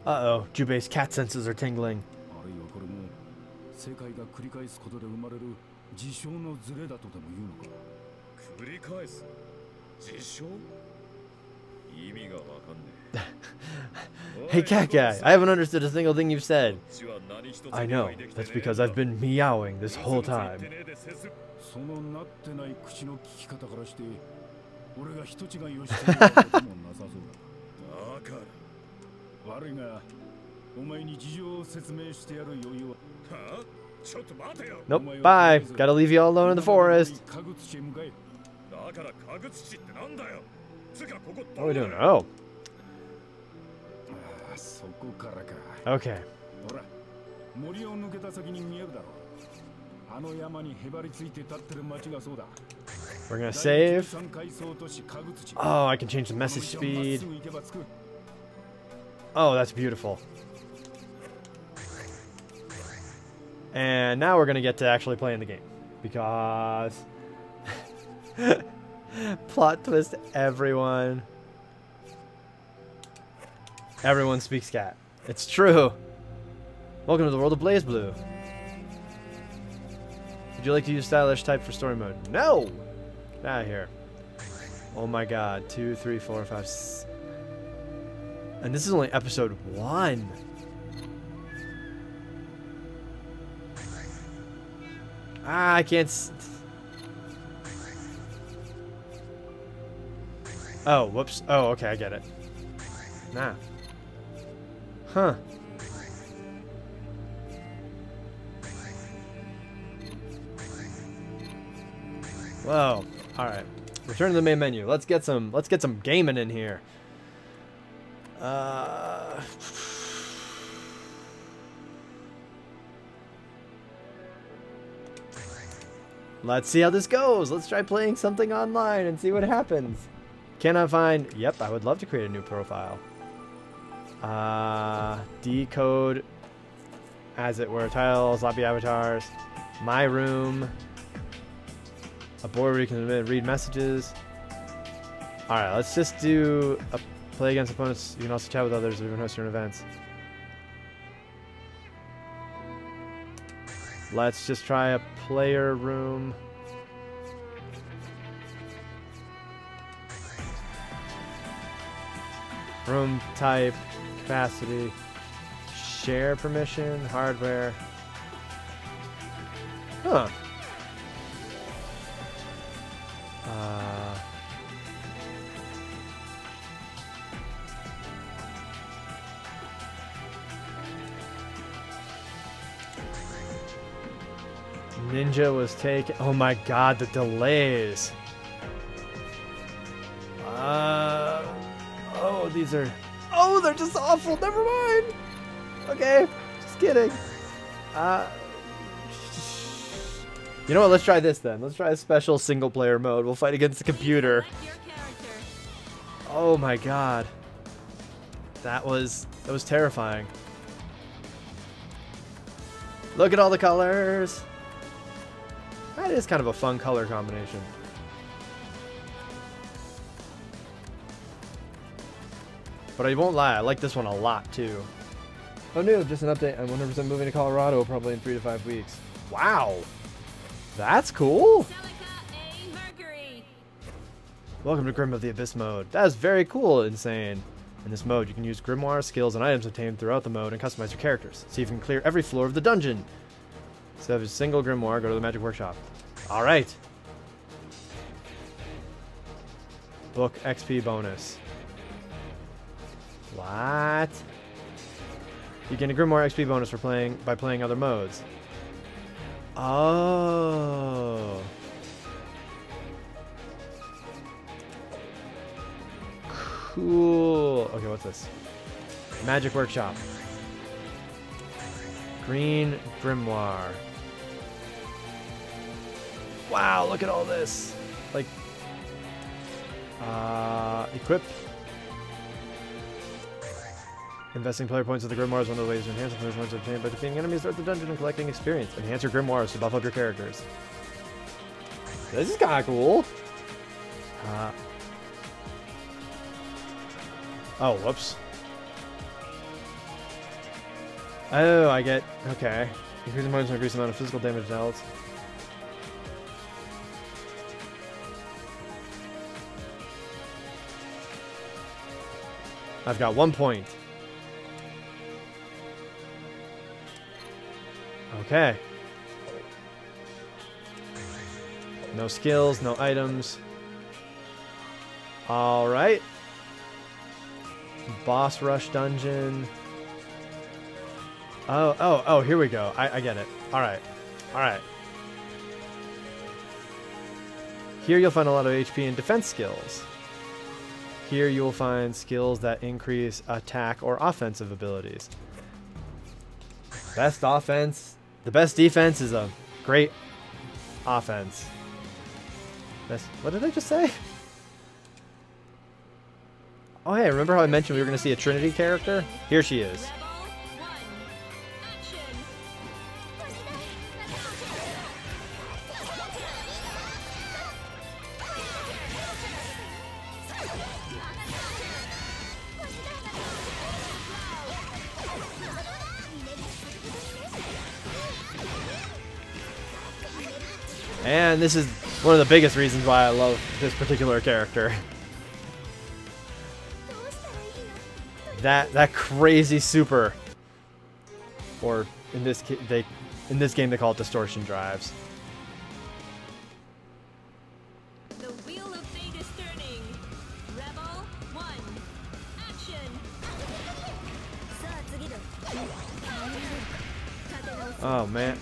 Uh-oh, Jubei's cat senses are tingling. Hey cat guy, I haven't understood a single thing you've said. I know, that's because I've been meowing this whole time. Nope, bye. Gotta leave you all alone in the forest. What are we doing? Oh. Okay. We're gonna save. Oh, I can change the message speed. Oh, that's beautiful. And now we're gonna get to actually playing the game, because plot twist, everyone speaks cat. It's true. Welcome to the world of Blazblue. Would you like to use stylish type for story mode? No! Get out of here. Oh my god. 2, 3, 4, 5, 6. And this is only episode 1. Ah, I can't. Oh, whoops. Oh, okay, I get it. Nah. Huh. Whoa. All right. Return to the main menu. Let's get some gaming in here. Let's see how this goes. Let's try playing something online and see what happens. Cannot find. Yep, I would love to create a new profile. Decode, as it were, titles, lobby avatars, my room, a board where you can read messages. All right, let's just do a play against opponents. You can also chat with others. We can host your own events. Let's just try a player room. Room type, capacity, share permission, hardware. Huh. Ninja was taken. Oh my god, the delays. Oh, these are. Oh, they're just awful. Never mind. Okay, just kidding. You know what? Let's try this then. Let's try a special single player mode. We'll fight against the computer. Oh my god. That was terrifying. Look at all the colors. That is kind of a fun color combination. But I won't lie, I like this one a lot too. Oh no, just an update. I'm 100% moving to Colorado probably in 3 to 5 weeks. Wow. That's cool. Welcome to Grim of the Abyss mode. That is very cool, Insane. In this mode, you can use grimoire, skills, and items obtained throughout the mode and customize your characters. See if you can clear every floor of the dungeon. Instead of a single grimoire, go to the Magic Workshop. Alright. Book XP bonus. What? You get a grimoire XP bonus for by playing other modes. Oh. Cool. Okay, what's this? Magic Workshop. Green grimoire. Wow, look at all this. Like, equip. Investing player points with the grimoire is one of the ways to enhance the player points obtained by defeating enemies throughout the dungeon and collecting experience. Enhance your grimoires to buff up your characters. This is kind of cool. Oh, whoops. Oh, I get... Okay. Increasing points to increase the amount of physical damage dealt. I've got 1 point. Okay. No skills, no items. Alright. Boss rush dungeon. Oh, here we go. I get it. Alright. Alright. Here you'll find a lot of HP and defense skills. Here you will find skills that increase attack or offensive abilities. Best offense. The best defense is a great offense. Best, what did I just say? Oh hey, remember how I mentioned we were going to see a Trinity character? Here she is. And this is one of the biggest reasons why I love this particular character. That crazy super, or in this game they call it distortion drives. The wheel of fate is turning. Rebel 1, action. Oh man.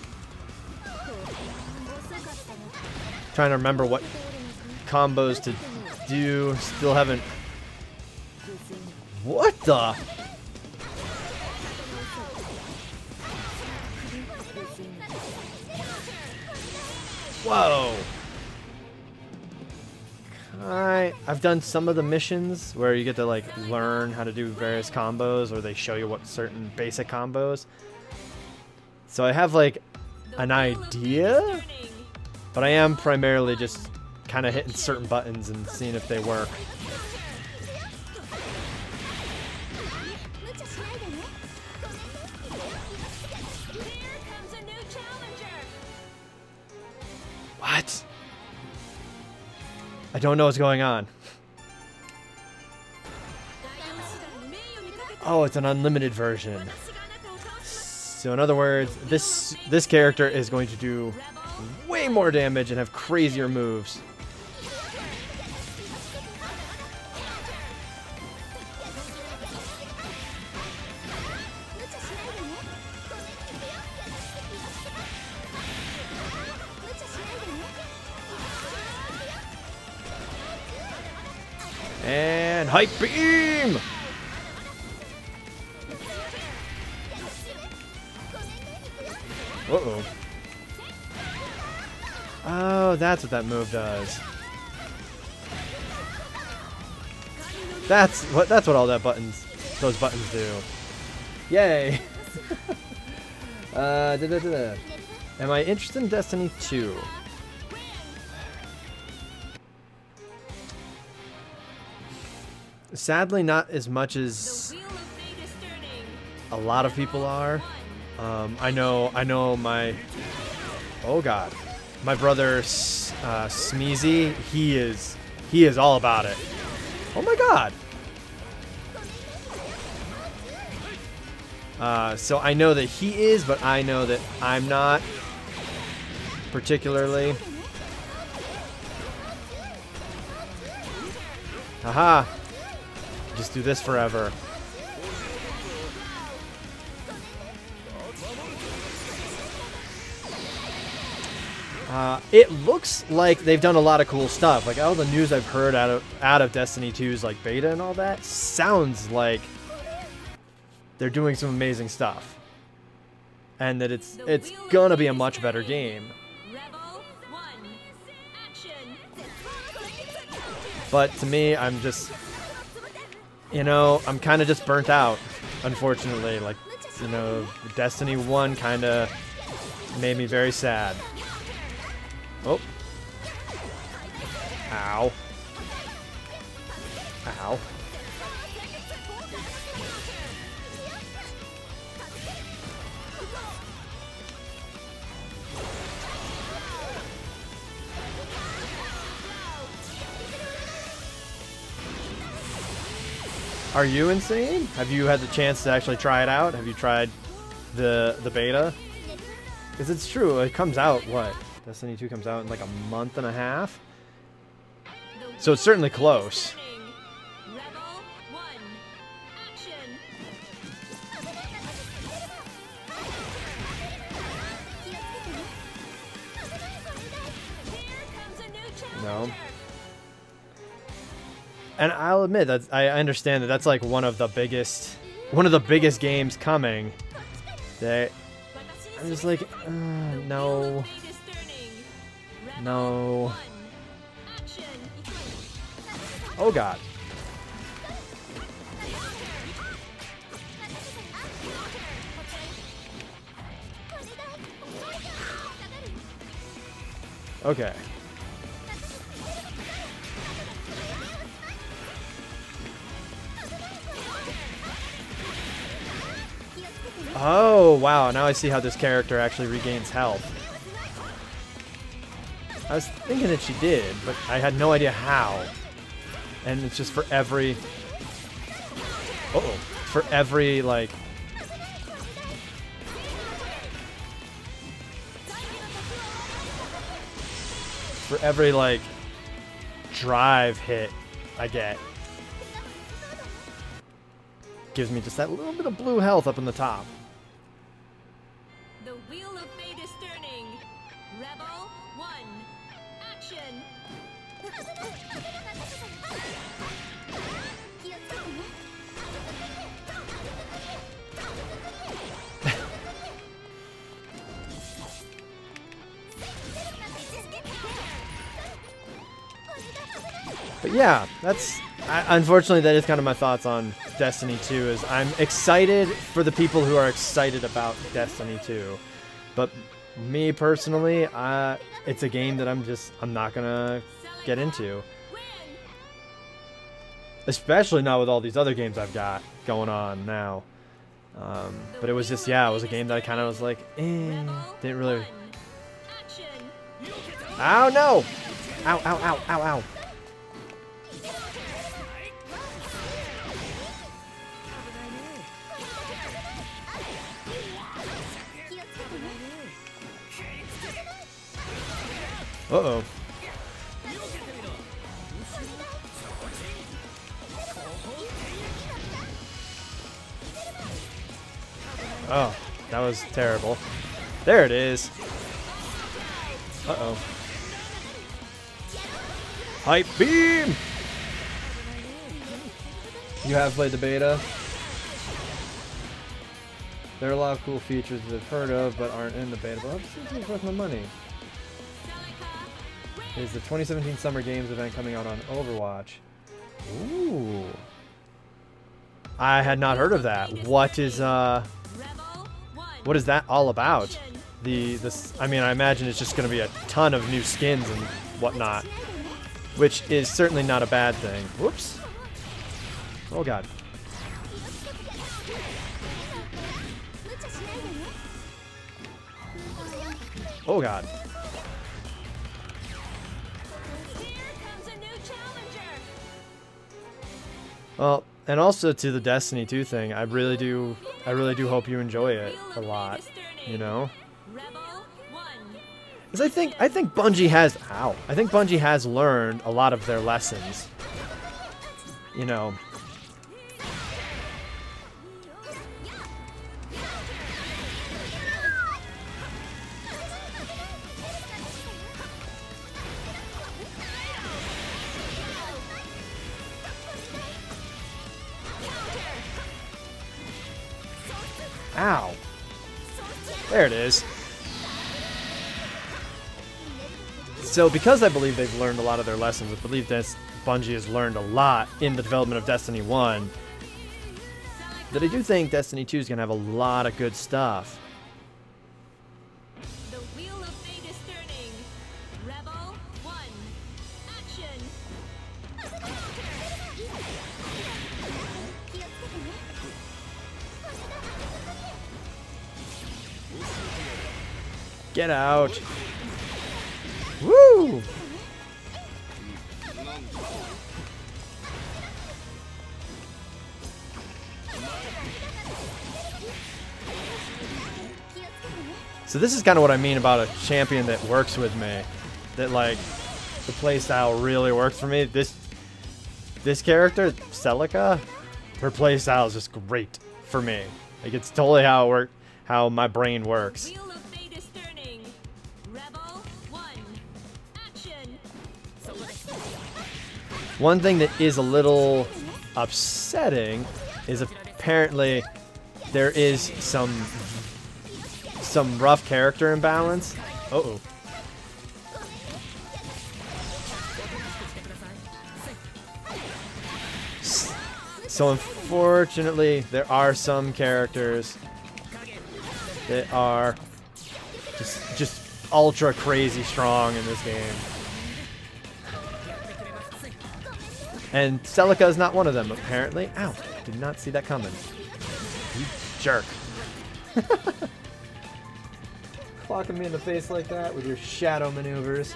Trying to remember what combos to do. Still haven't. What the? Whoa. I've done some of the missions where you get to like learn how to do various combos, or they show you what certain basic combos. So I have like an idea, but I am primarily just kind of hitting certain buttons and seeing if they work. Here comes a new challenger. I don't know what's going on. Oh, it's an unlimited version. So in other words, this character is going to do way more damage and have crazier moves. And hype beam! Uh-oh. Oh, that's what that move does. That's what all those buttons do. Yay! Am I interested in Destiny 2? Sadly, not as much as a lot of people are. I know my, oh god, my brother Smeezy, he is all about it. Oh my god. So I know that he is, but I know that I'm not particularly. Haha. Just do this forever. It looks like they've done a lot of cool stuff. Like all the news I've heard out of Destiny 2's like beta and all that sounds like they're doing some amazing stuff, and that it's gonna be a much better game. But to me, I'm just, you know, I'm kind of just burnt out, unfortunately. Like, you know, Destiny 1 kind of made me very sad. Oh. Ow. Ow. Are you insane? Have you had the chance to actually try it out? Have you tried the beta? Because it's true, it comes out, what? Destiny 2 comes out in like a month and a half? So it's certainly close. No. And I'll admit that I understand that that's like one of the biggest games coming. That I'm just like, no, no. Oh god. Okay. Oh, wow. Now I see how this character actually regains health. I was thinking that she did, but I had no idea how. And it's just for every... Uh-oh. For every, like... For every, like, drive hit I get. Gives me just that little bit of blue health up in the top. The wheel of fate is turning. Rebel 1. Action. But yeah, that's... unfortunately, that is kind of my thoughts on Destiny 2, is I'm excited for the people who are excited about Destiny 2. But me personally, it's a game that I'm not gonna get into. Especially not with all these other games I've got going on now. But it was just, yeah, it was a game that I kind of was like, didn't really... Ow, no! Ow, ow, ow, ow, ow. Uh-oh. Oh, that was terrible. There it is. Uh-oh. Hype beam! You have played the beta? There are a lot of cool features that I've heard of but aren't in the beta, but it's worth my money. Is the 2017 Summer Games event coming out on Overwatch? Ooh. I had not heard of that. What is that all about? I mean, I imagine it's just going to be a ton of new skins and whatnot, which is certainly not a bad thing. Whoops. Oh god. Oh god. Well, and also to the Destiny 2 thing, I really do hope you enjoy it a lot, you know? Because I think Bungie has learned a lot of their lessons. You know. Ow. There it is. So because I believe they've learned a lot of their lessons, I believe that Bungie has learned a lot in the development of Destiny 1, that I do think Destiny 2 is going to have a lot of good stuff. The wheel of fate is turning. Rebel 1. Action. Get out. Woo! So this is kind of what I mean about a champion that works with me. That, like, the playstyle really works for me. This character, Celica, her playstyle is just great for me. Like, it's totally how my brain works. Wheel of fate is turning. Rebel 1. Action. One thing that is a little upsetting is apparently there is some rough character imbalance. Uh-oh. So unfortunately, there are some characters that are just ultra crazy strong in this game. And Celica is not one of them, apparently. Ow, did not see that coming. You jerk. Clocking me in the face like that with your shadow maneuvers.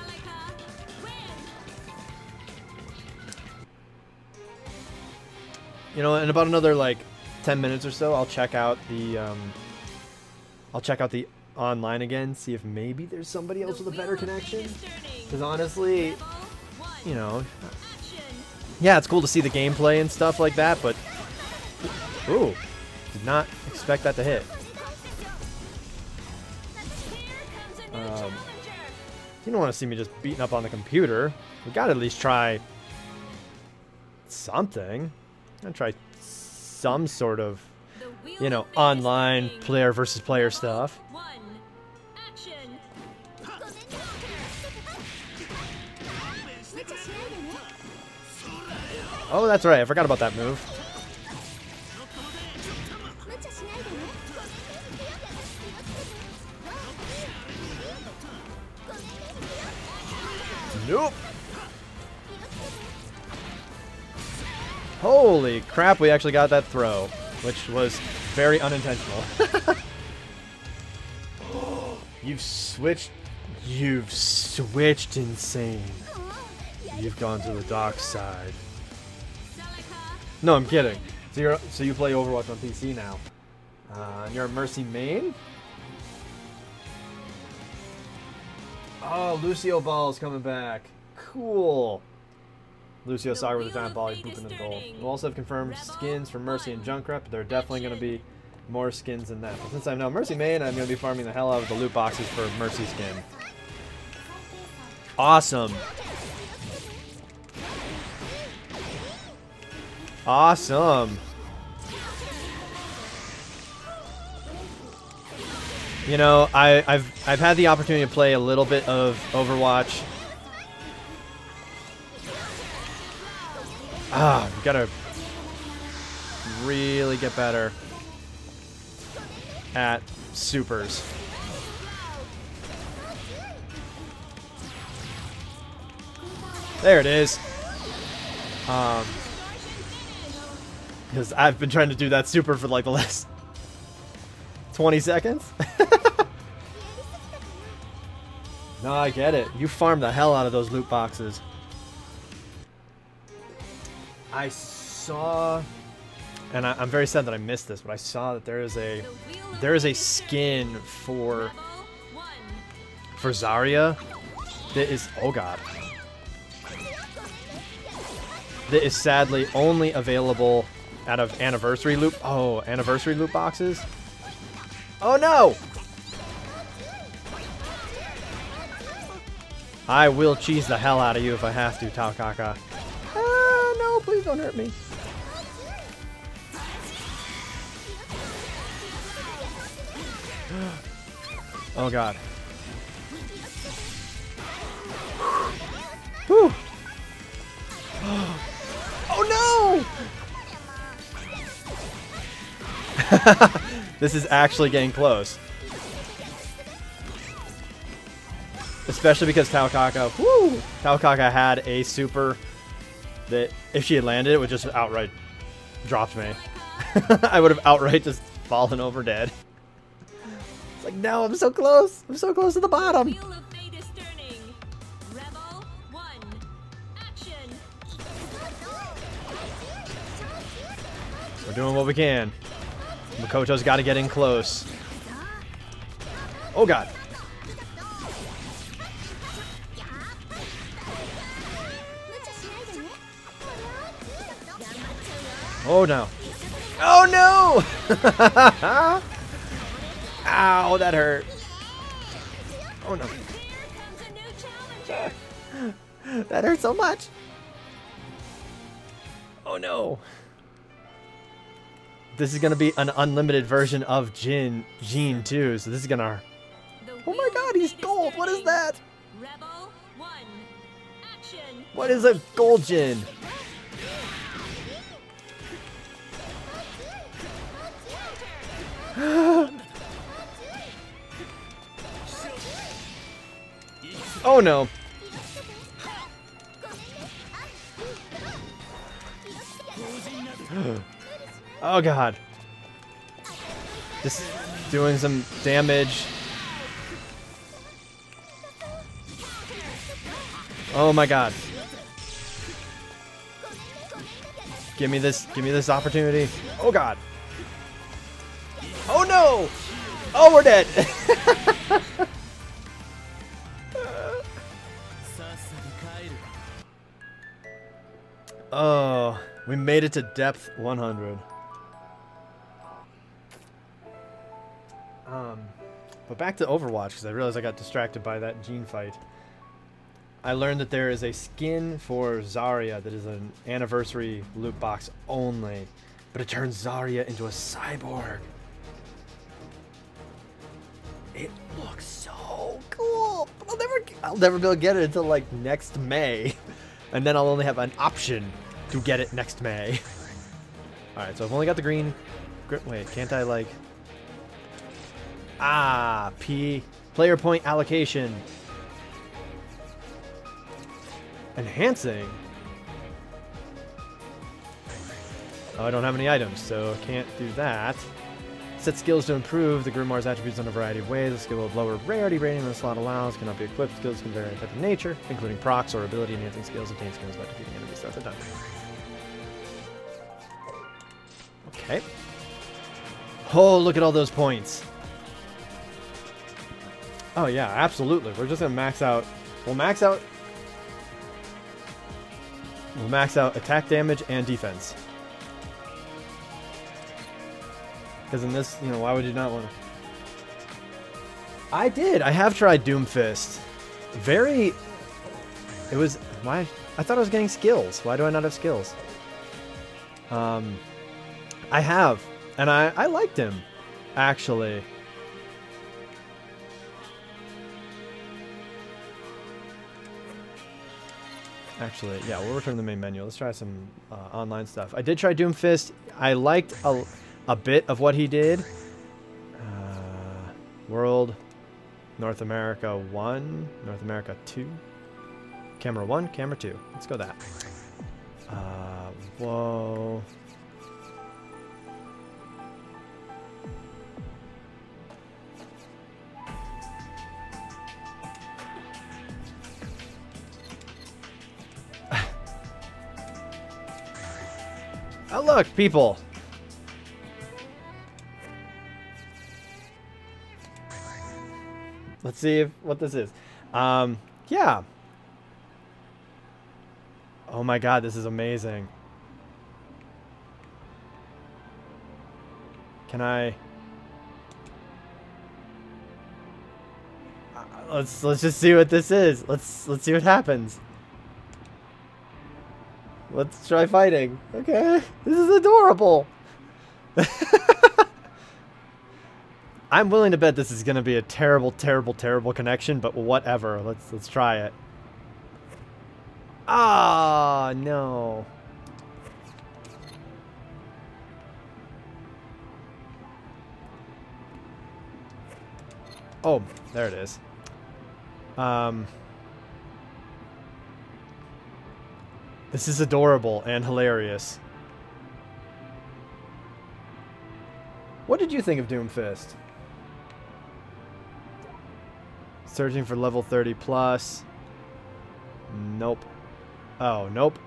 You know, in about another like 10 minutes or so, I'll check out the online again, see if maybe there's somebody else with a better connection. Because honestly, you know, yeah, it's cool to see the gameplay and stuff like that, but ooh, did not expect that to hit. You don't want to see me just beating up on the computer. We gotta at least try something. I'm gonna try some sort of, you know, online player versus player stuff. Oh, that's right. I forgot about that move. Nope. Holy crap, we actually got that throw, which was very unintentional. You've switched insane. You've gone to the dark side. No, I'm kidding. So you play Overwatch on PC now. And you're a Mercy main? Oh, Lucio Ball's coming back. Cool. Lucio Saga with a giant ball, he's booping into the goal. We'll also have confirmed skins for Mercy and Junkrat, but there are definitely going to be more skins than that. But since I know Mercy main, I'm going to be farming the hell out of the loot boxes for Mercy skin. Awesome. Awesome. You know, I've had the opportunity to play a little bit of Overwatch. We gotta really get better at supers. There it is. Because I've been trying to do that super for like the last 20 seconds. No, I get it. You farm the hell out of those loot boxes. I saw, and I'm very sad that I missed this, but I saw that there is a skin for Zarya that is, oh god, that is sadly only available out of anniversary loot. Oh, anniversary loot boxes. Oh no! I will cheese the hell out of you if I have to, Taokaka. Ah, no, please don't hurt me. Oh god. Whew. Oh no! This is actually getting close. Especially because Taokaka had a super that if she had landed, it would just outright dropped me. I would have outright just fallen over dead. It's like, no, I'm so close. I'm so close to the bottom. We're doing what we can. Makoto's got to get in close. Oh god. Oh no. Oh no! Ow, that hurt. Oh no. That hurt so much. Oh no. This is gonna be an unlimited version of Jean too, so this is gonna. Oh my god, he's gold! What is that? What is a gold Jin? Oh no. Oh god. Just doing some damage. Oh my god. Give me this opportunity. Oh god. Oh no! Oh, we're dead. Oh, we made it to depth 100. But back to Overwatch, because I realized I got distracted by that Jean fight. I learned that there is a skin for Zarya that is an anniversary loot box only, but it turns Zarya into a cyborg. It looks so cool. I'll never be able to get it until like next May, and then I'll only have an option to get it next May. All right, so I've only got the green. Wait, can't I like? Ah, P. Player point allocation. Enhancing. Oh, I don't have any items, so can't do that. Set skills to improve the Grimoire's attributes in a variety of ways. The skill will have lower rarity rating than the slot allows. Cannot be equipped. Skills can vary in type of nature, including procs or ability enhancing skills. Obtain skills by defeating enemies throughout the dungeon. Okay. Oh, look at all those points. Oh yeah, absolutely. We're just gonna max out. We'll max out. We'll max out attack damage and defense. Because in this, you know, why would you not want to? I did. I have tried Doomfist. Very. It was why I thought I was getting skills. Why do I not have skills? I have, and I liked him, actually. Actually, yeah, we'll return to the main menu. Let's try some online stuff. I did try Doomfist. I liked a bit of what he did. World, North America 1, North America 2. Camera 1, camera 2. Let's go that. Whoa. Oh look, people! Let's see what this is. Yeah. Oh my god, this is amazing. Can I... let's just see what this is. Let's see what happens. Let's try fighting. Okay. This is adorable. I'm willing to bet this is going to be a terrible, terrible, terrible connection, but whatever. Let's try it. Ah, no. Oh, there it is. This is adorable and hilarious. What did you think of Doomfist? Searching for level 30 plus. Nope. Oh, nope.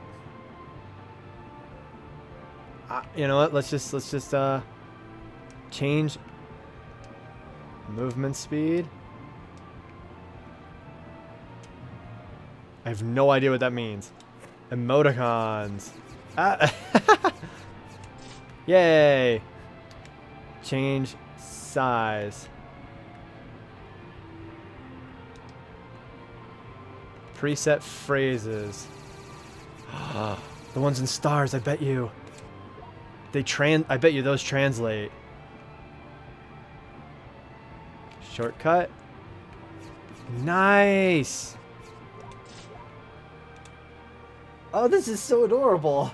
You know what? Let's just change movement speed. I have no idea what that means. Emoticons. Yay. Change size. Preset phrases. The ones in stars, I bet you. I bet you those translate. Shortcut. Nice. Oh, this is so adorable.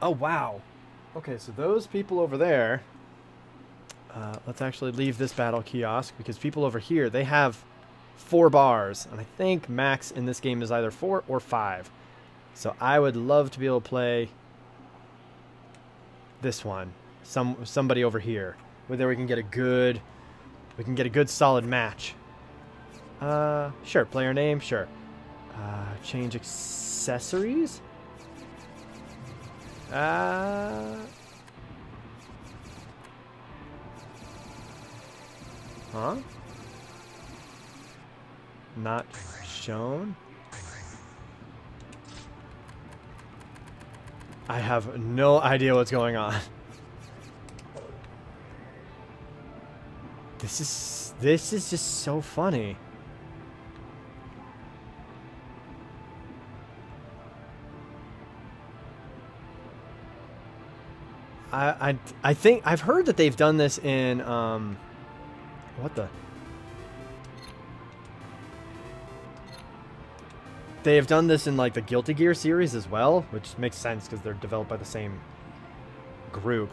Oh, wow. Okay, so those people over there... let's actually leave this battle kiosk, because people over here, they have 4 bars. And I think max in this game is either 4 or 5. So I would love to be able to play this one. Somebody over here. Where we can get a good... We can get a good solid match. Sure. Player name? Sure. Change accessories? Huh? Not shown? I have no idea what's going on. This is just so funny. I think I've heard that they've done this in what the? They have done this in like the Guilty Gear series as well, which makes sense because they're developed by the same group.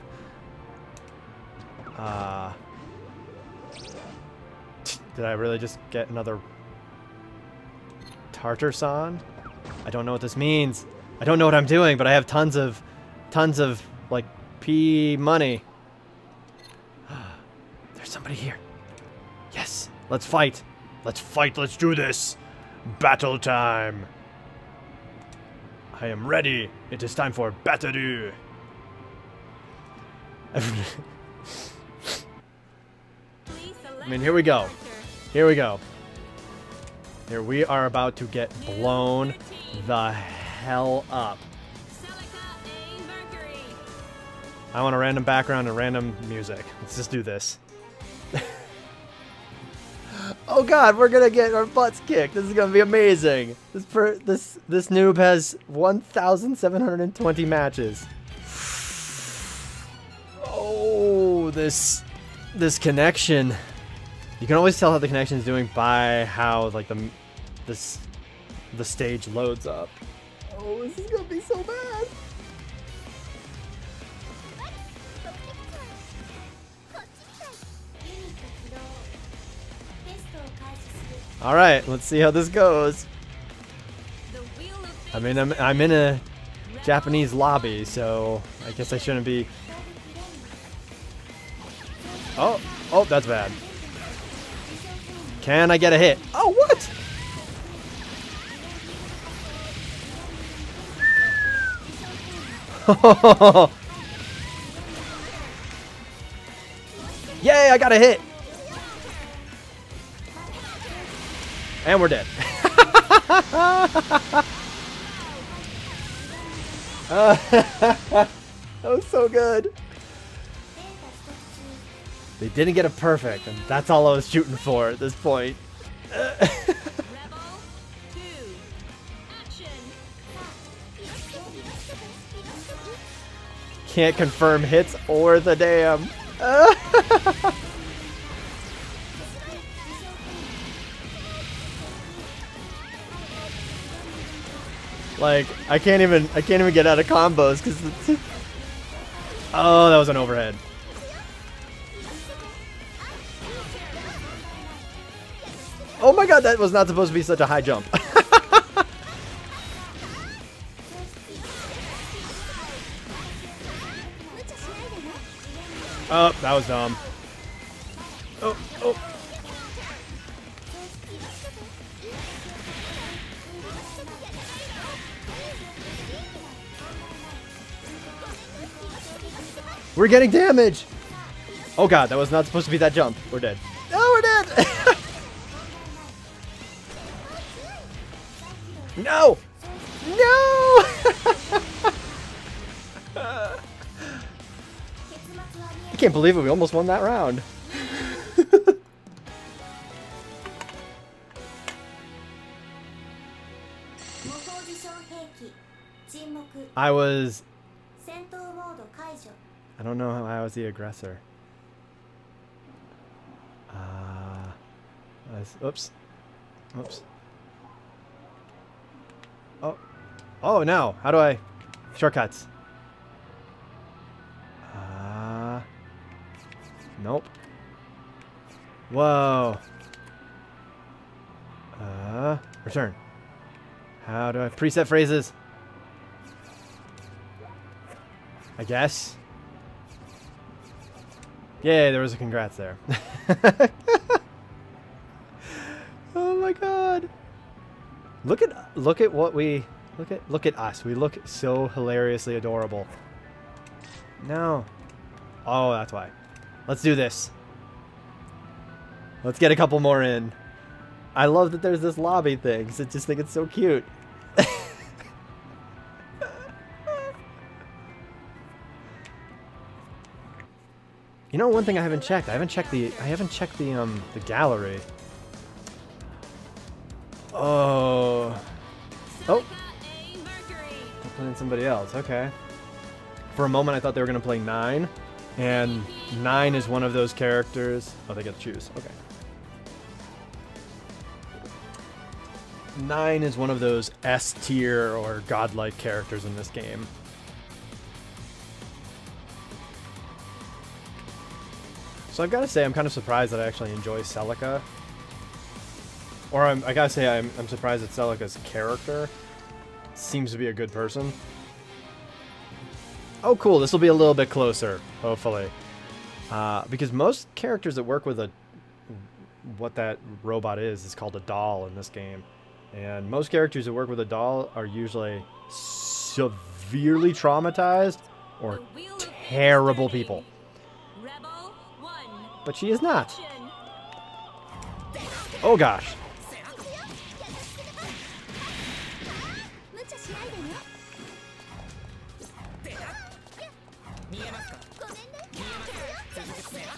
Did I really just get another Tartar-san? I don't know what this means. I don't know what I'm doing, but I have tons of like P money. There's somebody here. Yes, let's fight. Let's fight. Let's do this. Battle time. I am ready. It is time for battery. I mean, here we go. Here we go. Here we are about to get blown the hell up. I want a random background and random music. Let's just do this. Oh god, we're gonna get our butts kicked. This is gonna be amazing. This noob has 1,720 matches. Oh, this connection. You can always tell how the connection is doing by how like the stage loads up. Oh, this is gonna be so bad. All right, let's see how this goes. I mean, I'm in a Japanese lobby, so I guess I shouldn't be. Oh, that's bad. Can I get a hit? Oh, what? Yay, I got a hit. And we're dead. That was so good. They didn't get a perfect, and that's all I was shooting for at this point. Can't confirm hits or the damn. Like I can't even get out of combos because oh, that was an overhead. Oh my god, that was not supposed to be such a high jump. Oh, that was dumb. Oh. We're getting damage! Oh god, that was not supposed to be that jump. We're dead. Oh, we're dead! No! No! I can't believe it. We almost won that round. I don't know how I was the aggressor. Oops. Oh no! How do I? Shortcuts. Nope. Whoa. Return. How do I preset phrases? I guess. Yay, there was a congrats there. Oh my god. Look at what we look at us. We look so hilariously adorable. No. Oh, that's why. Let's do this. Let's get a couple more in. I love that there's this lobby thing, 'cause I just think it's so cute. You know, one thing I haven't checked. I haven't checked the gallery. Oh. They're playing somebody else. Okay. For a moment, I thought they were gonna play 9, and 9 is one of those characters. Oh, they get to choose. Okay. 9 is one of those S tier or godlike characters in this game. So I've got to say, I'm kind of surprised that I actually enjoy Celica. Or I gotta say, I'm surprised that Celica's character seems to be a good person. Oh, cool. This will be a little bit closer, hopefully. Because most characters that work with what that robot is called a doll in this game. And most characters who work with a doll are usually severely traumatized or terrible people. But she is not. Oh gosh.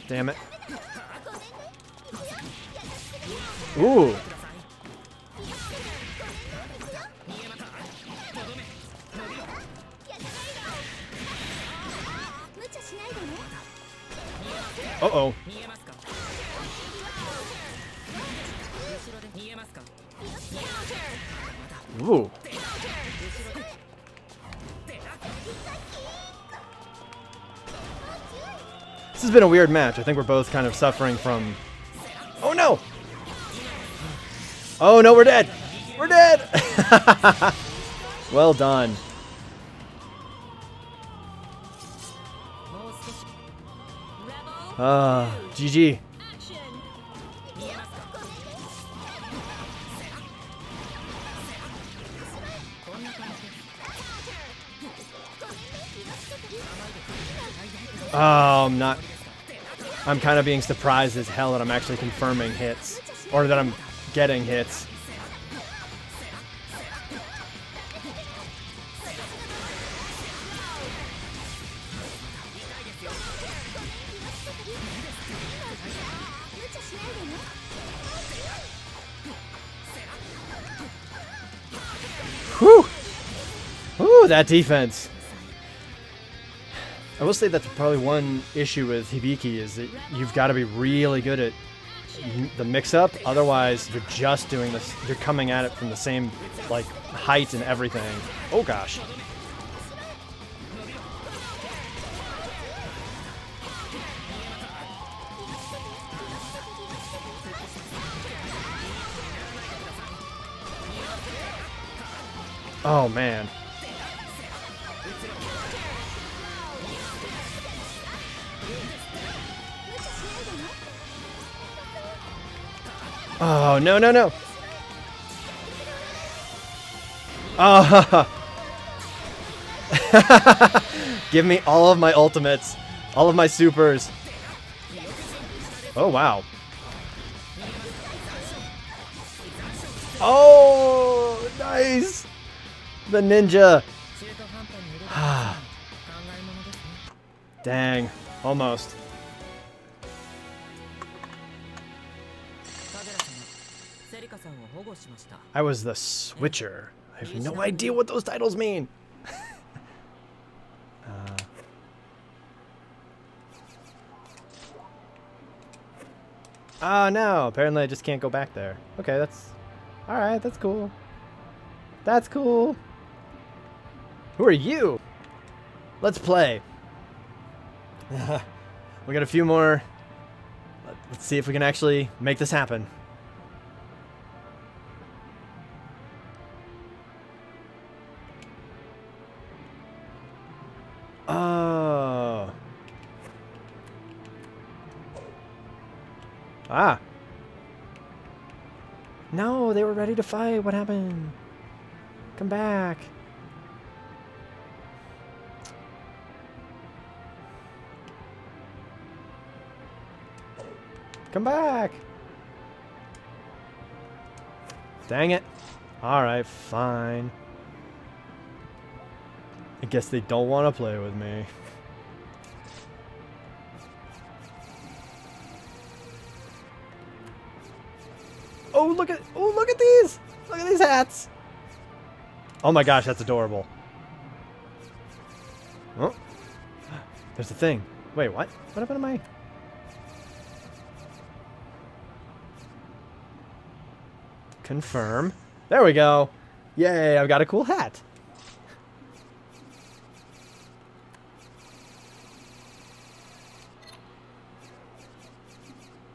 Damn it. Ooh. Uh-oh. Ooh. This has been a weird match. I think we're both kind of suffering from... Oh no! Oh no, we're dead! We're dead! Well done. GG. Oh, I'm kind of being surprised as hell that I'm actually confirming hits. Or that I'm getting hits. Whew! Ooh, that defense. I will say that's probably one issue with Hibiki is that you've got to be really good at the mix-up. Otherwise, you're just doing this. You're coming at it from the same like height and everything. Oh gosh. Oh man. Oh, no, no, no. Oh. Give me all of my ultimates. All of my supers. Oh, wow. Oh, nice. The ninja. Dang. Almost. I was the Switcher. I have no idea what those titles mean. Oh no, apparently I just can't go back there. Okay, that's... Alright, that's cool. That's cool. Who are you? Let's play. We got a few more. Let's see if we can actually make this happen. Oh. Ah. No, they were ready to fight. What happened? Come back. Come back. Dang it. Alright, fine. I guess they don't want to play with me. Oh, look at these! Look at these hats! Oh my gosh, that's adorable. Oh. There's a thing. Wait, what? What happened to my... Confirm. There we go. Yay, I've got a cool hat.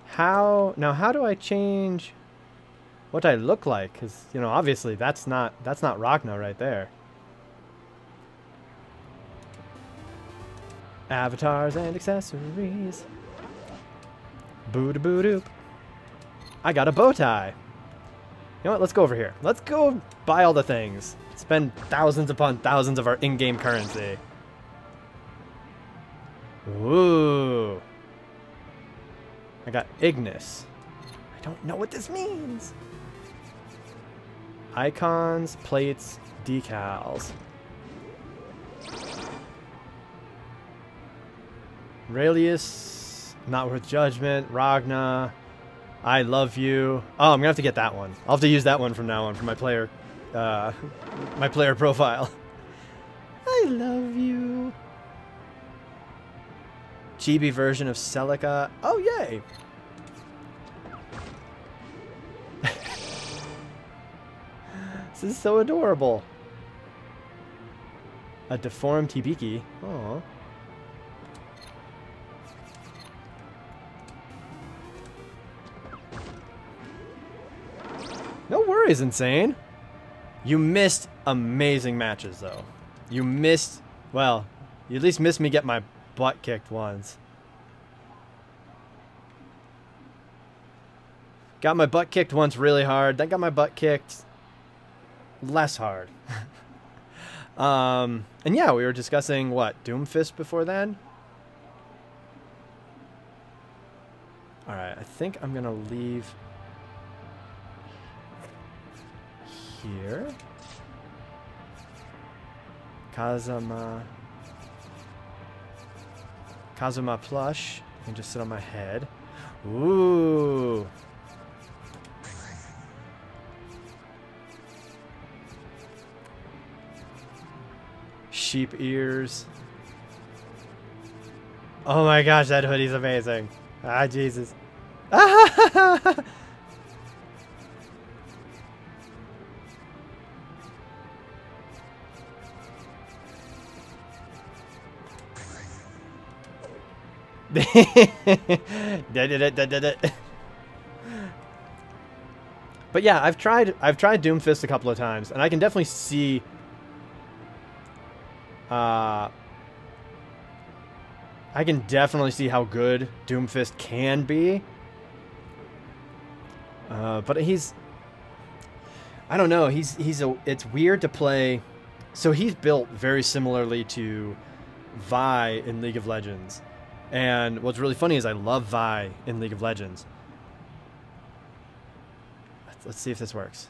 How do I change what I look like? Because, you know, obviously that's not Ragna right there. Avatars and accessories. Boo-da-boo-doop. I got a bow tie. You know what? Let's go over here. Let's go buy all the things. Spend thousands upon thousands of our in-game currency. Ooh. I got Ignis. I don't know what this means. Icons, plates, decals. Raelius, Not Worth Judgment, Ragna, I Love You. Oh, I'm gonna have to get that one. I'll have to use that one from now on for my player profile. I love you. Chibi version of Celica. Oh, yay! This is so adorable. A deformed Hibiki. Aww. No worries, Insane. You missed amazing matches, though. You missed... Well, you at least missed me get my butt kicked once. Got my butt kicked once really hard. Then got my butt kicked less hard. And yeah, we were discussing, what, Doomfist before then? Alright, I think I'm gonna leave... here. Kazuma plush. I can just sit on my head. Ooh. Sheep ears. Oh my gosh, that hoodie's amazing. Ah, Jesus. But yeah, I've tried Doomfist a couple of times, and I can definitely see how good Doomfist can be. But I don't know, it's weird to play. So he's built very similarly to Vi in League of Legends. And what's really funny is I love Vi in League of Legends. Let's see if this works.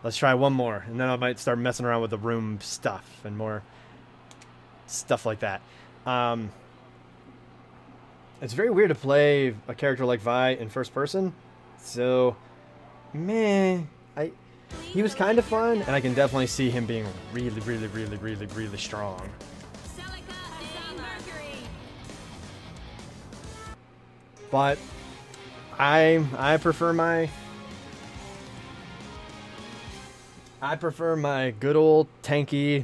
Let's try one more, and then I might start messing around with the room stuff and more stuff like that. It's very weird to play a character like Vi in first person. So, meh. He was kind of fun, and I can definitely see him being really, really, really, really, really strong. But I prefer my good old tanky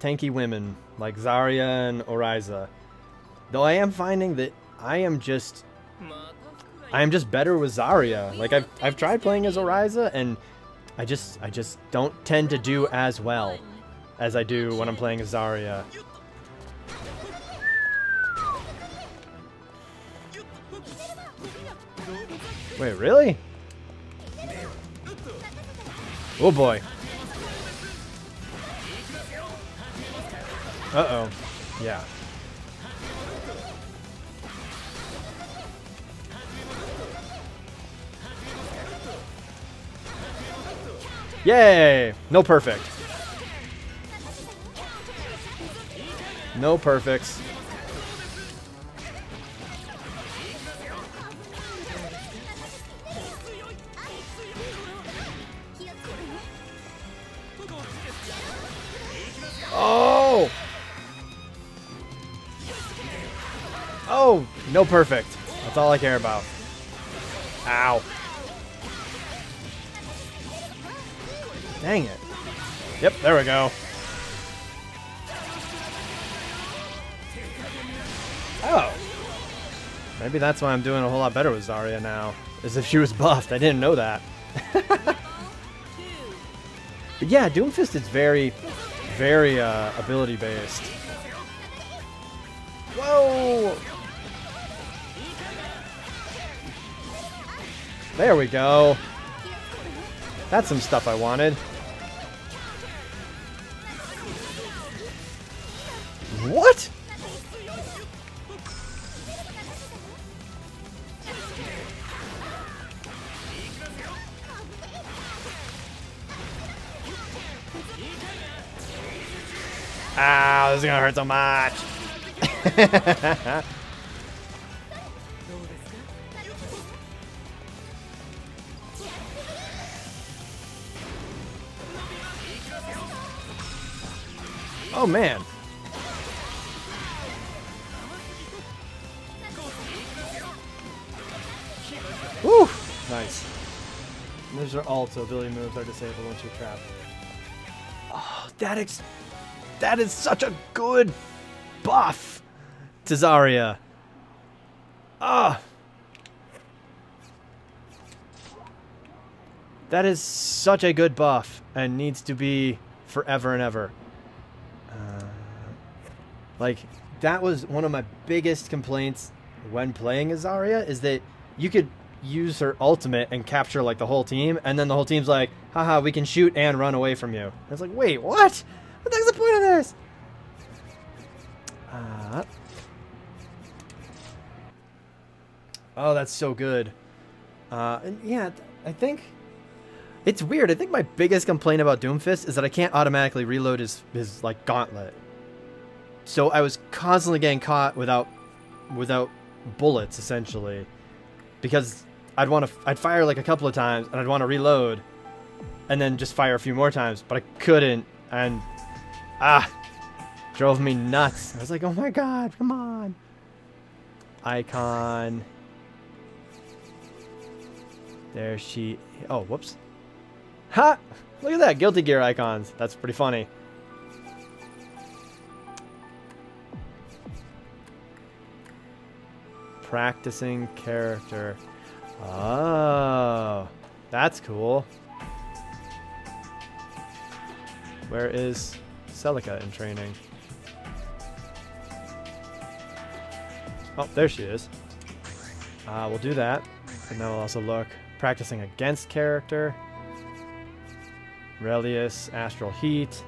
women like Zarya and Oriza. Though I am finding that I am just better with Zarya. Like I've tried playing as Oriza, and I just don't tend to do as well as I do when I'm playing as Zarya. Wait, really? Oh boy. Uh-oh. Yeah. Yay! No perfect. No perfects. Oh! Oh! No perfect. That's all I care about. Ow. Dang it. Yep, there we go. Oh. Maybe that's why I'm doing a whole lot better with Zarya now. As if she was buffed. I didn't know that. But yeah, Doomfist is very ability based. Whoa! There we go. That's some stuff I wanted. What? Ow, this is gonna hurt so much. Oh man. Woo! Nice. And those are alt, so ability moves are disabled once you're trapped. Oh, that is such a good buff to Zarya. Ah. That is such a good buff and needs to be forever and ever. Like, that was one of my biggest complaints when playing as Zarya, is that you could use her ultimate and capture, like, the whole team, and then the whole team's like, haha, we can shoot and run away from you. And it's like, wait, what? What the heck's the point of this? Oh, that's so good. And yeah, I think it's weird. I think my biggest complaint about Doomfist is that I can't automatically reload his like gauntlet. So I was constantly getting caught without bullets, essentially, because I'd fire like a couple of times and I'd want to reload, and then just fire a few more times, but I couldn't, and drove me nuts. I was like, oh my god, come on. Icon. There she. Oh, whoops. Ha! Look at that, Guilty Gear icons. That's pretty funny. Practicing character. Oh, that's cool. Where is Celica in training? Oh, there she is. We'll do that. And then we'll also look. Practicing against character. Relius, Astral Heat.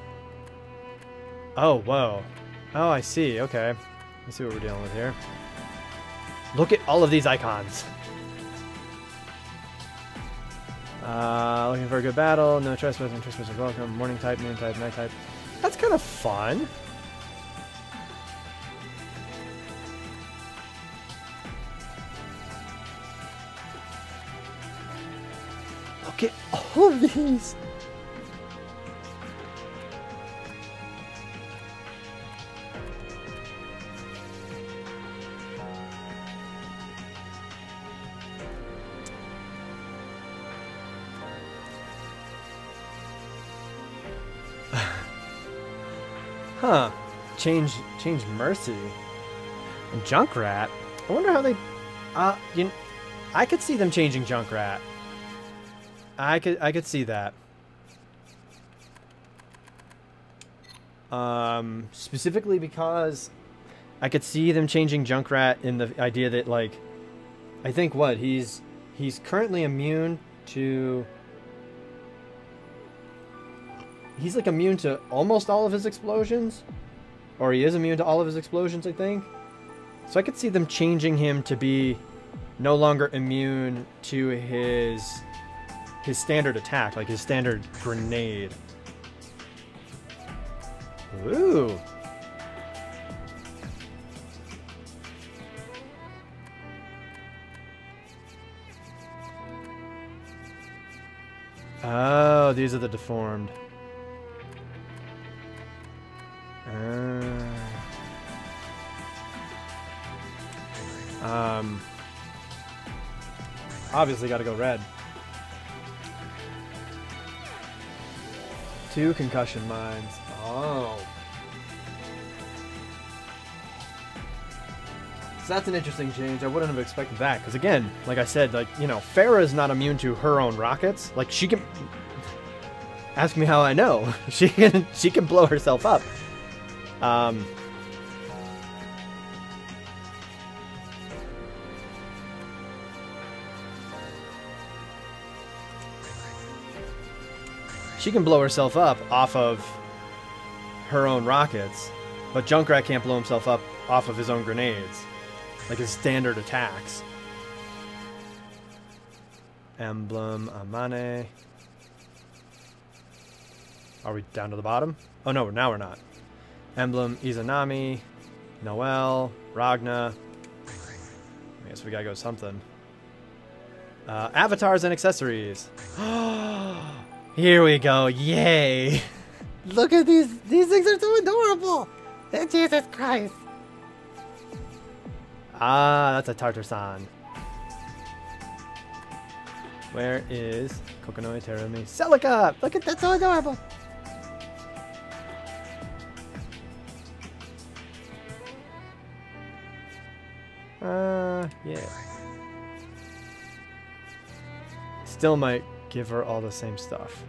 Oh, whoa. Oh, I see. Okay. Let's see what we're dealing with here. Look at all of these icons. Looking for a good battle. No trespassing. Trespassers welcome. Morning type, noon type, night type. That's kind of fun. Look at all of these. Huh. Change Mercy. And Junkrat. I wonder how they I could see them changing Junkrat. I could see that. Specifically because I could see them changing Junkrat in the idea that, like, I think what he's currently immune to. He's like immune to almost all of his explosions, or he is immune to all of his explosions, I think. So I could see them changing him to be no longer immune to his standard attack, like his standard grenade. Ooh. Oh, these are the deformed. Obviously got to go red. 2 concussion mines. Oh. So that's an interesting change. I wouldn't have expected that, because again, like I said, like, you know, Farah's not immune to her own rockets. Like, she can ask me how I know. She can blow herself up. She can blow herself up off of her own rockets, but Junkrat can't blow himself up off of his own grenades, like his standard attacks. Emblem Amane. Are we down to the bottom? Oh no, now we're not. Emblem Izanami, Noel, Ragna. I guess we gotta go something. Avatars and accessories. Here we go, yay! Look at these things are so adorable! Jesus Christ! Ah, that's a Tartar-san. Where is Kokonoi Terumi Celica? Look at that, so adorable! Yeah. Still might give her all the same stuff.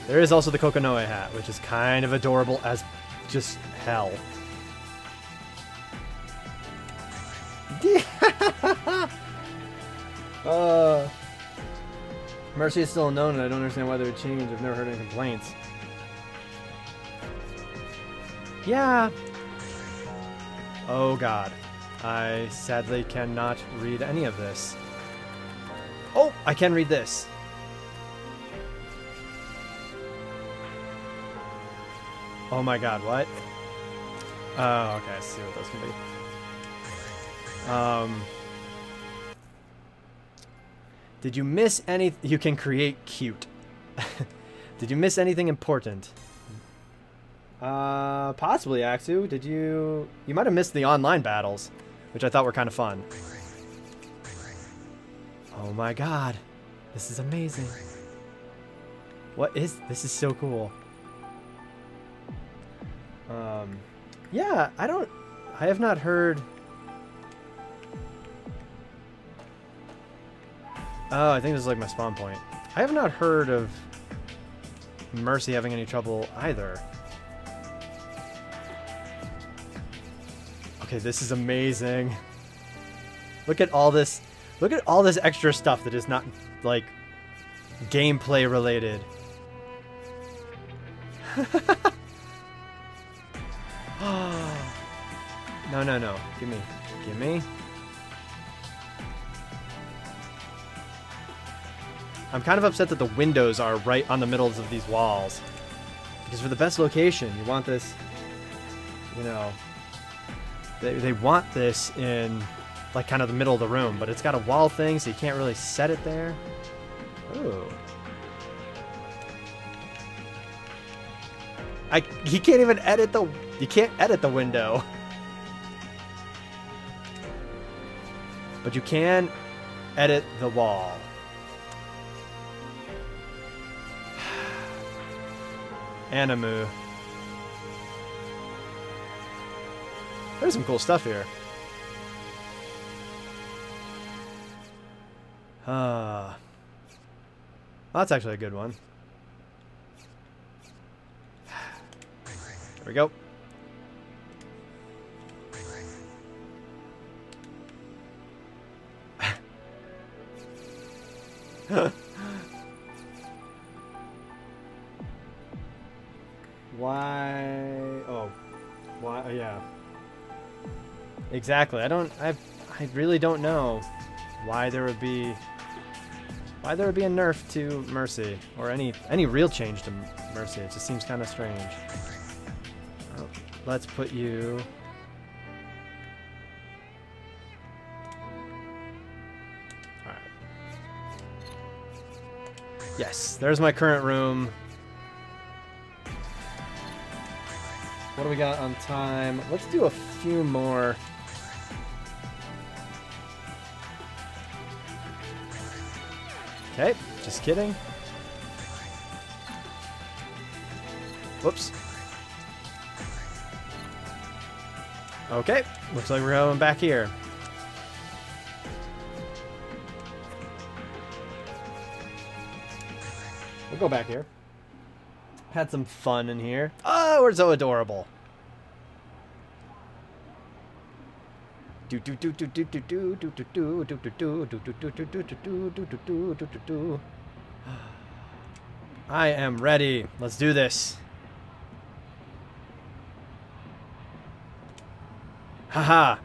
There is also the Kokonoe hat, which is kind of adorable as just hell. Mercy is still unknown, and I don't understand why they would change. I've never heard any complaints. Yeah. Oh god. I sadly cannot read any of this. Oh, I can read this. Oh my god, what? Oh, okay, I see what those can be. Did you miss any? You can create cute. Did you miss anything important? Possibly, Axu. Did you? You might have missed the online battles, which I thought were kind of fun. Oh my god. This is amazing. What is... This is so cool. Yeah, I have not heard... Oh, I think this is like my spawn point. I have not heard of Mercy having any trouble either. Okay, this is amazing. Look at all this. Look at all this extra stuff that is not like gameplay related. No, no, no. Give me. Give me. I'm kind of upset that the windows are right on the middles of these walls. Because for the best location, you want this, you know, they want this in, like, kind of the middle of the room, but it's got a wall thing, so you can't really set it there. Ooh. You can't even edit the, you can't edit the window. But you can edit the wall. Animu. There's some cool stuff here. Well, that's actually a good one. There we go. Why? Oh, why? Yeah. Exactly. I really don't know why there would be a nerf to Mercy or any real change to Mercy. It just seems kind of strange. Oh, let's put you. All right. Yes, there's my current room. What do we got on time? Let's do a few more. Okay, just kidding. Whoops. Okay, looks like we're going back here. We'll go back here. Had some fun in here. Oh, we're so adorable. I am ready. Let's do this. Haha.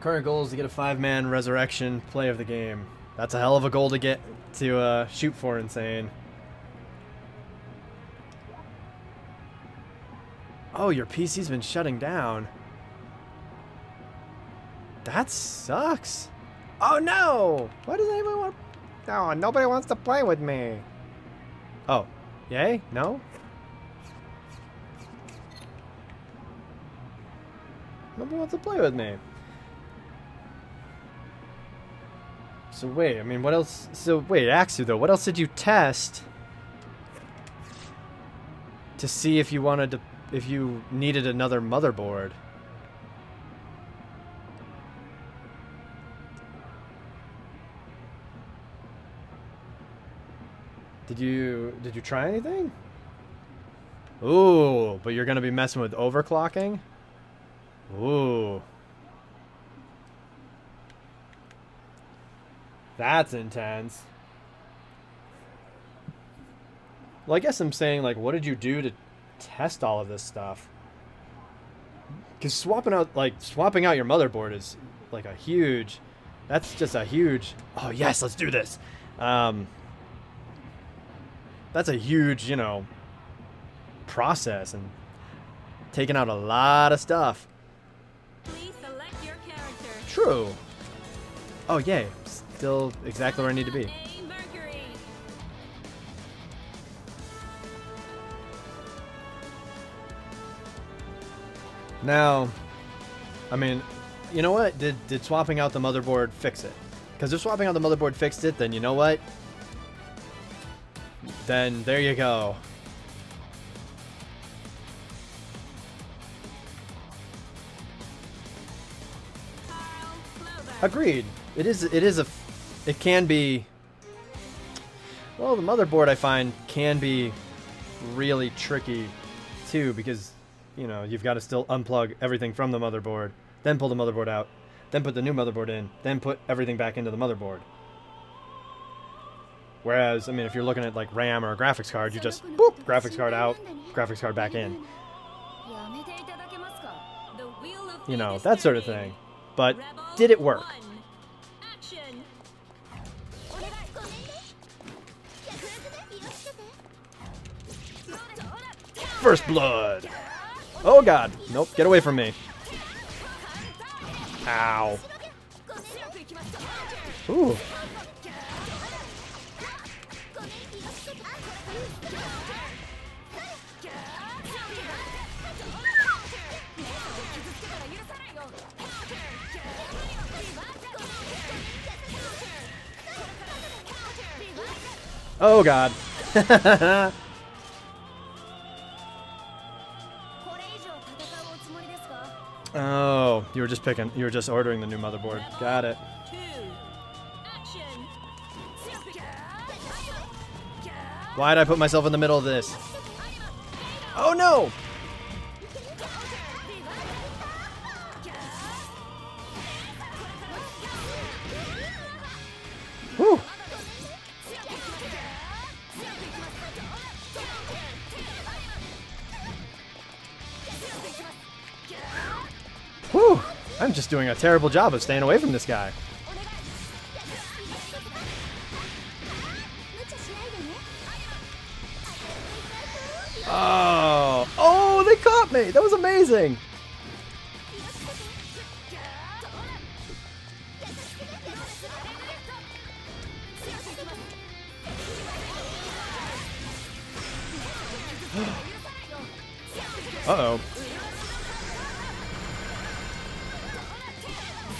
Current goal is to get a 5-man resurrection play of the game. That's a hell of a goal to get to shoot for, Insane. Oh, your PC's been shutting down. That sucks. Oh no! Why does anyone want? No, nobody wants to play with me. Oh, yay? No? Nobody wants to play with me. So wait, I mean, what else? So wait, Axu though, what else did you test to see if you wanted to, if you needed another motherboard? Did you try anything? Ooh, but you're gonna be messing with overclocking? Ooh. That's intense. Well, I guess I'm saying, like, what did you do to test all of this stuff? Because swapping out your motherboard is like a huge, that's just a huge, oh yes, let's do this. That's a huge, you know, process and taking out a lot of stuff. Please select your character. True. Oh, yay. Still exactly where I need to be. Mercury. Now, I mean, you know what? Did swapping out the motherboard fix it? Because if swapping out the motherboard fixed it, then you know what? Then there you go. Agreed. It can be, well, the motherboard I find can be really tricky too, because, you know, you've got to still unplug everything from the motherboard, then pull the motherboard out, then put the new motherboard in, then put everything back into the motherboard. Whereas, I mean, if you're looking at like RAM or a graphics card, you just boop, graphics card out, graphics card back in. You know, that sort of thing. But did it work? First blood. Oh god. Nope, get away from me. Ow. Ooh. Oh god. Oh, you were just ordering the new motherboard. Got it. Why'd I put myself in the middle of this? Oh no! Whew. Whew. I'm just doing a terrible job of staying away from this guy. Oh, oh, they caught me. That was amazing. Uh-oh.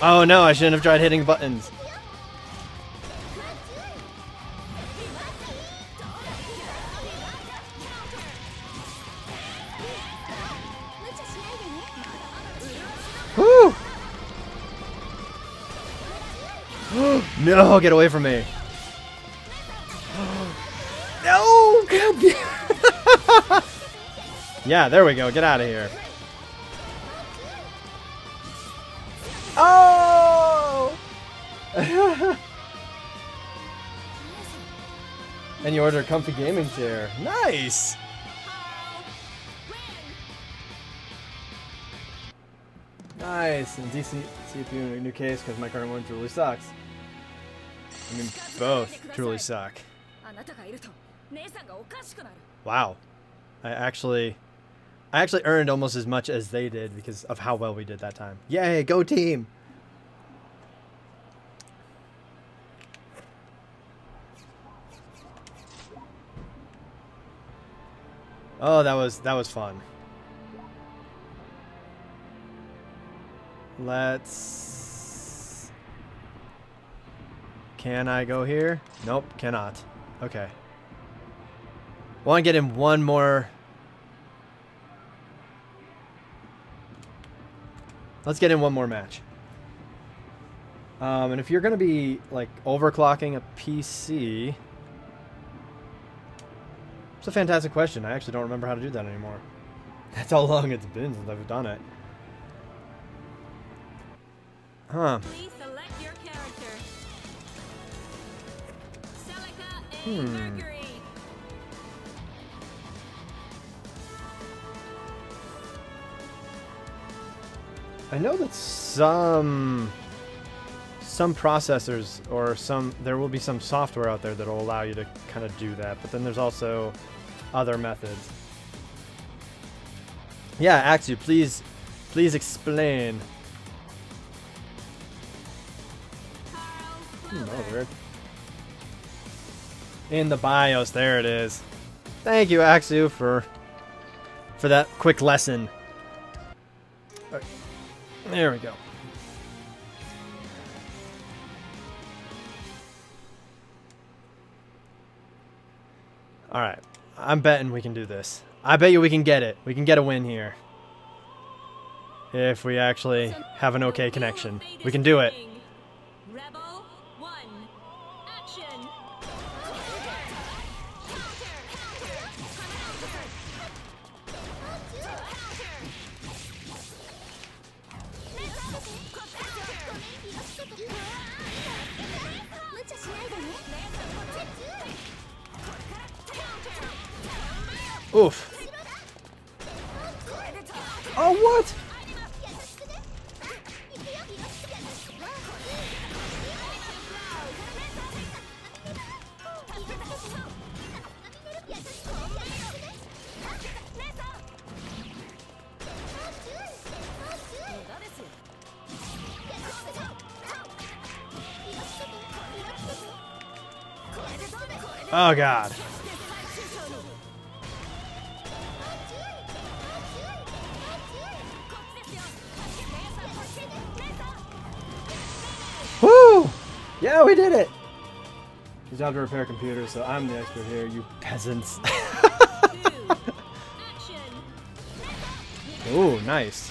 Oh no, I shouldn't have tried hitting buttons. Woo! No, get away from me. No! Yeah, there we go. Get out of here. Oh! And you order a comfy gaming chair. Nice! Nice. And decent CPU in a new case because my current one truly sucks. I mean, both truly suck. Wow. I actually earned almost as much as they did because of how well we did that time. Yay, go team! Oh, that was fun. Let's... Can I go here? Nope, cannot. Okay. Want to get in one more... Let's get in one more match. And if you're going to be, like, overclocking a PC... It's a fantastic question. I actually don't remember how to do that anymore. That's how long it's been since I've done it. Huh. Please select your character. Celica and Mercury. I know that some processors or there will be some software out there that will allow you to kind of do that, but then there's also other methods. Yeah, Axu, please explain. That was weird. In the BIOS, there it is. Thank you, Axu, for that quick lesson. Right. There we go. Alright. I'm betting we can do this. I bet you we can get it. We can get a win here. If we actually have an okay connection. We can do it. Rebel 1. Action. Oof. Oh, what? Oh, God. Woo! Yeah, we did it! Your job to repair computers, so I'm the expert here, you peasants. Ooh, nice.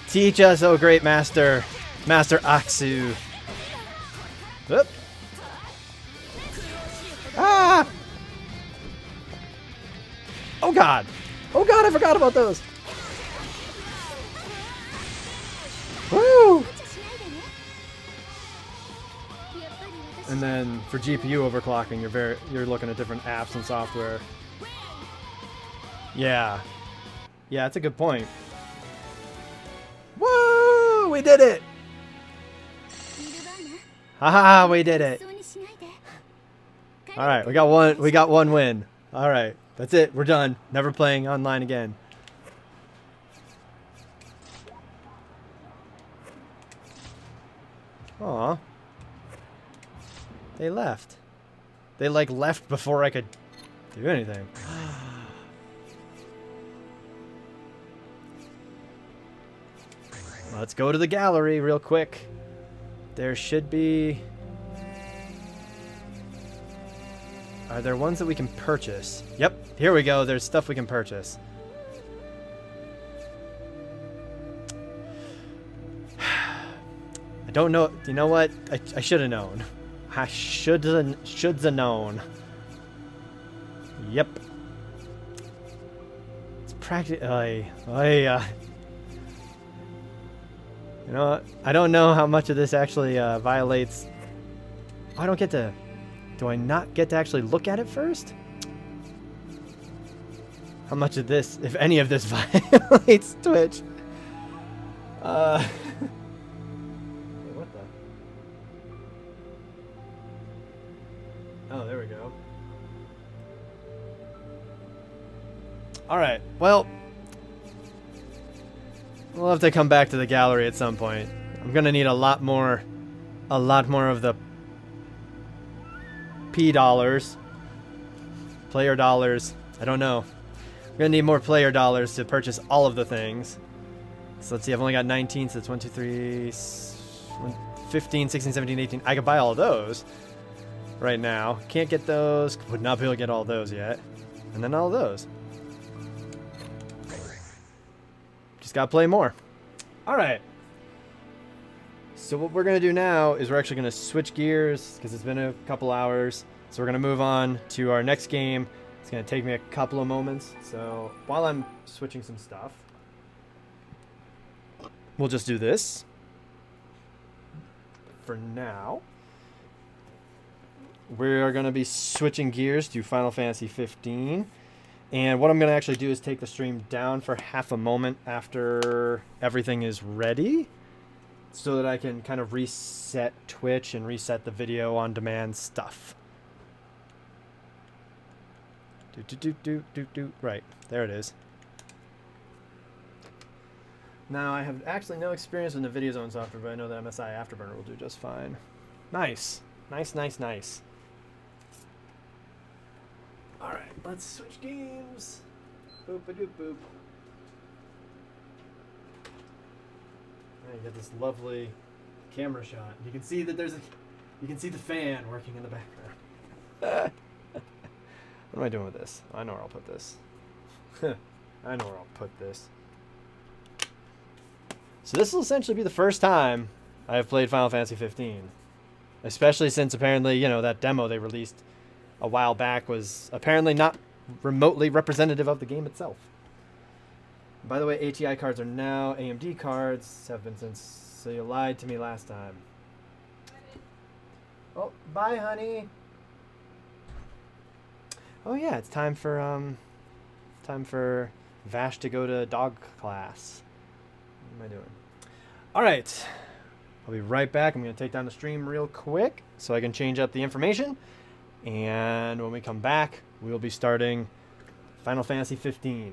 Teach us, oh great master, Master Aksu. Whoop. Ah! Oh god! Oh god, I forgot about those! Woo! And then for GPU overclocking, you're looking at different apps and software. Yeah. Yeah, that's a good point. Woo! We did it! Haha, we did it. Alright, we got one win. Alright, that's it. We're done. Never playing online again. Aw. They left. They like left before I could do anything. let's go to the gallery real quick. There should be... Are there ones that we can purchase? Yep, here we go. There's stuff we can purchase. I don't know. You know what? I should have known. I should have known. Yep. It's practically... You know what? I don't know how much of this actually violates... Oh, I don't get to... Do I not get to actually look at it first? How much of this, if any of this, violates Twitch? Wait, what the? Oh, there we go. Alright, well... We'll have to come back to the gallery at some point. I'm gonna need a lot more of the P dollars. Player dollars. I don't know. I'm gonna need more player dollars to purchase all of the things. So let's see, I've only got 19, so it's 1, 2, 3, 15, 16, 17, 18. I could buy all of those right now. Can't get those. Would not be able to get all of those yet. And then all of those. Just gotta play more. Alright. So what we're gonna do now is we're actually gonna switch gears because it's been a couple hours. So we're gonna move on to our next game. It's gonna take me a couple of moments. So while I'm switching some stuff, we'll just do this for now. We are gonna be switching gears to Final Fantasy 15. And what I'm going to actually do is take the stream down for half a moment after everything is ready so that I can kind of reset Twitch and reset the video on demand stuff. Right, there it is. Now, I have actually no experience in the Video Zone software, but I know that MSI Afterburner will do just fine. Nice. Nice, nice, nice. Alright, let's switch games. Boop-a-doop boop. You got this lovely camera shot. You can see that you can see the fan working in the background. What am I doing with this? I know where I'll put this. I know where I'll put this. So this will essentially be the first time I have played Final Fantasy 15. Especially since apparently, you know, that demo they released a while back was apparently not remotely representative of the game itself. By the way, ATI cards are now AMD cards. Have been since, so you lied to me last time. Oh, bye, honey. Oh yeah, it's time for Vash to go to dog class. What am I doing? All right, I'll be right back. I'm gonna take down the stream real quick so I can change up the information. And when we come back, we'll be starting Final Fantasy 15.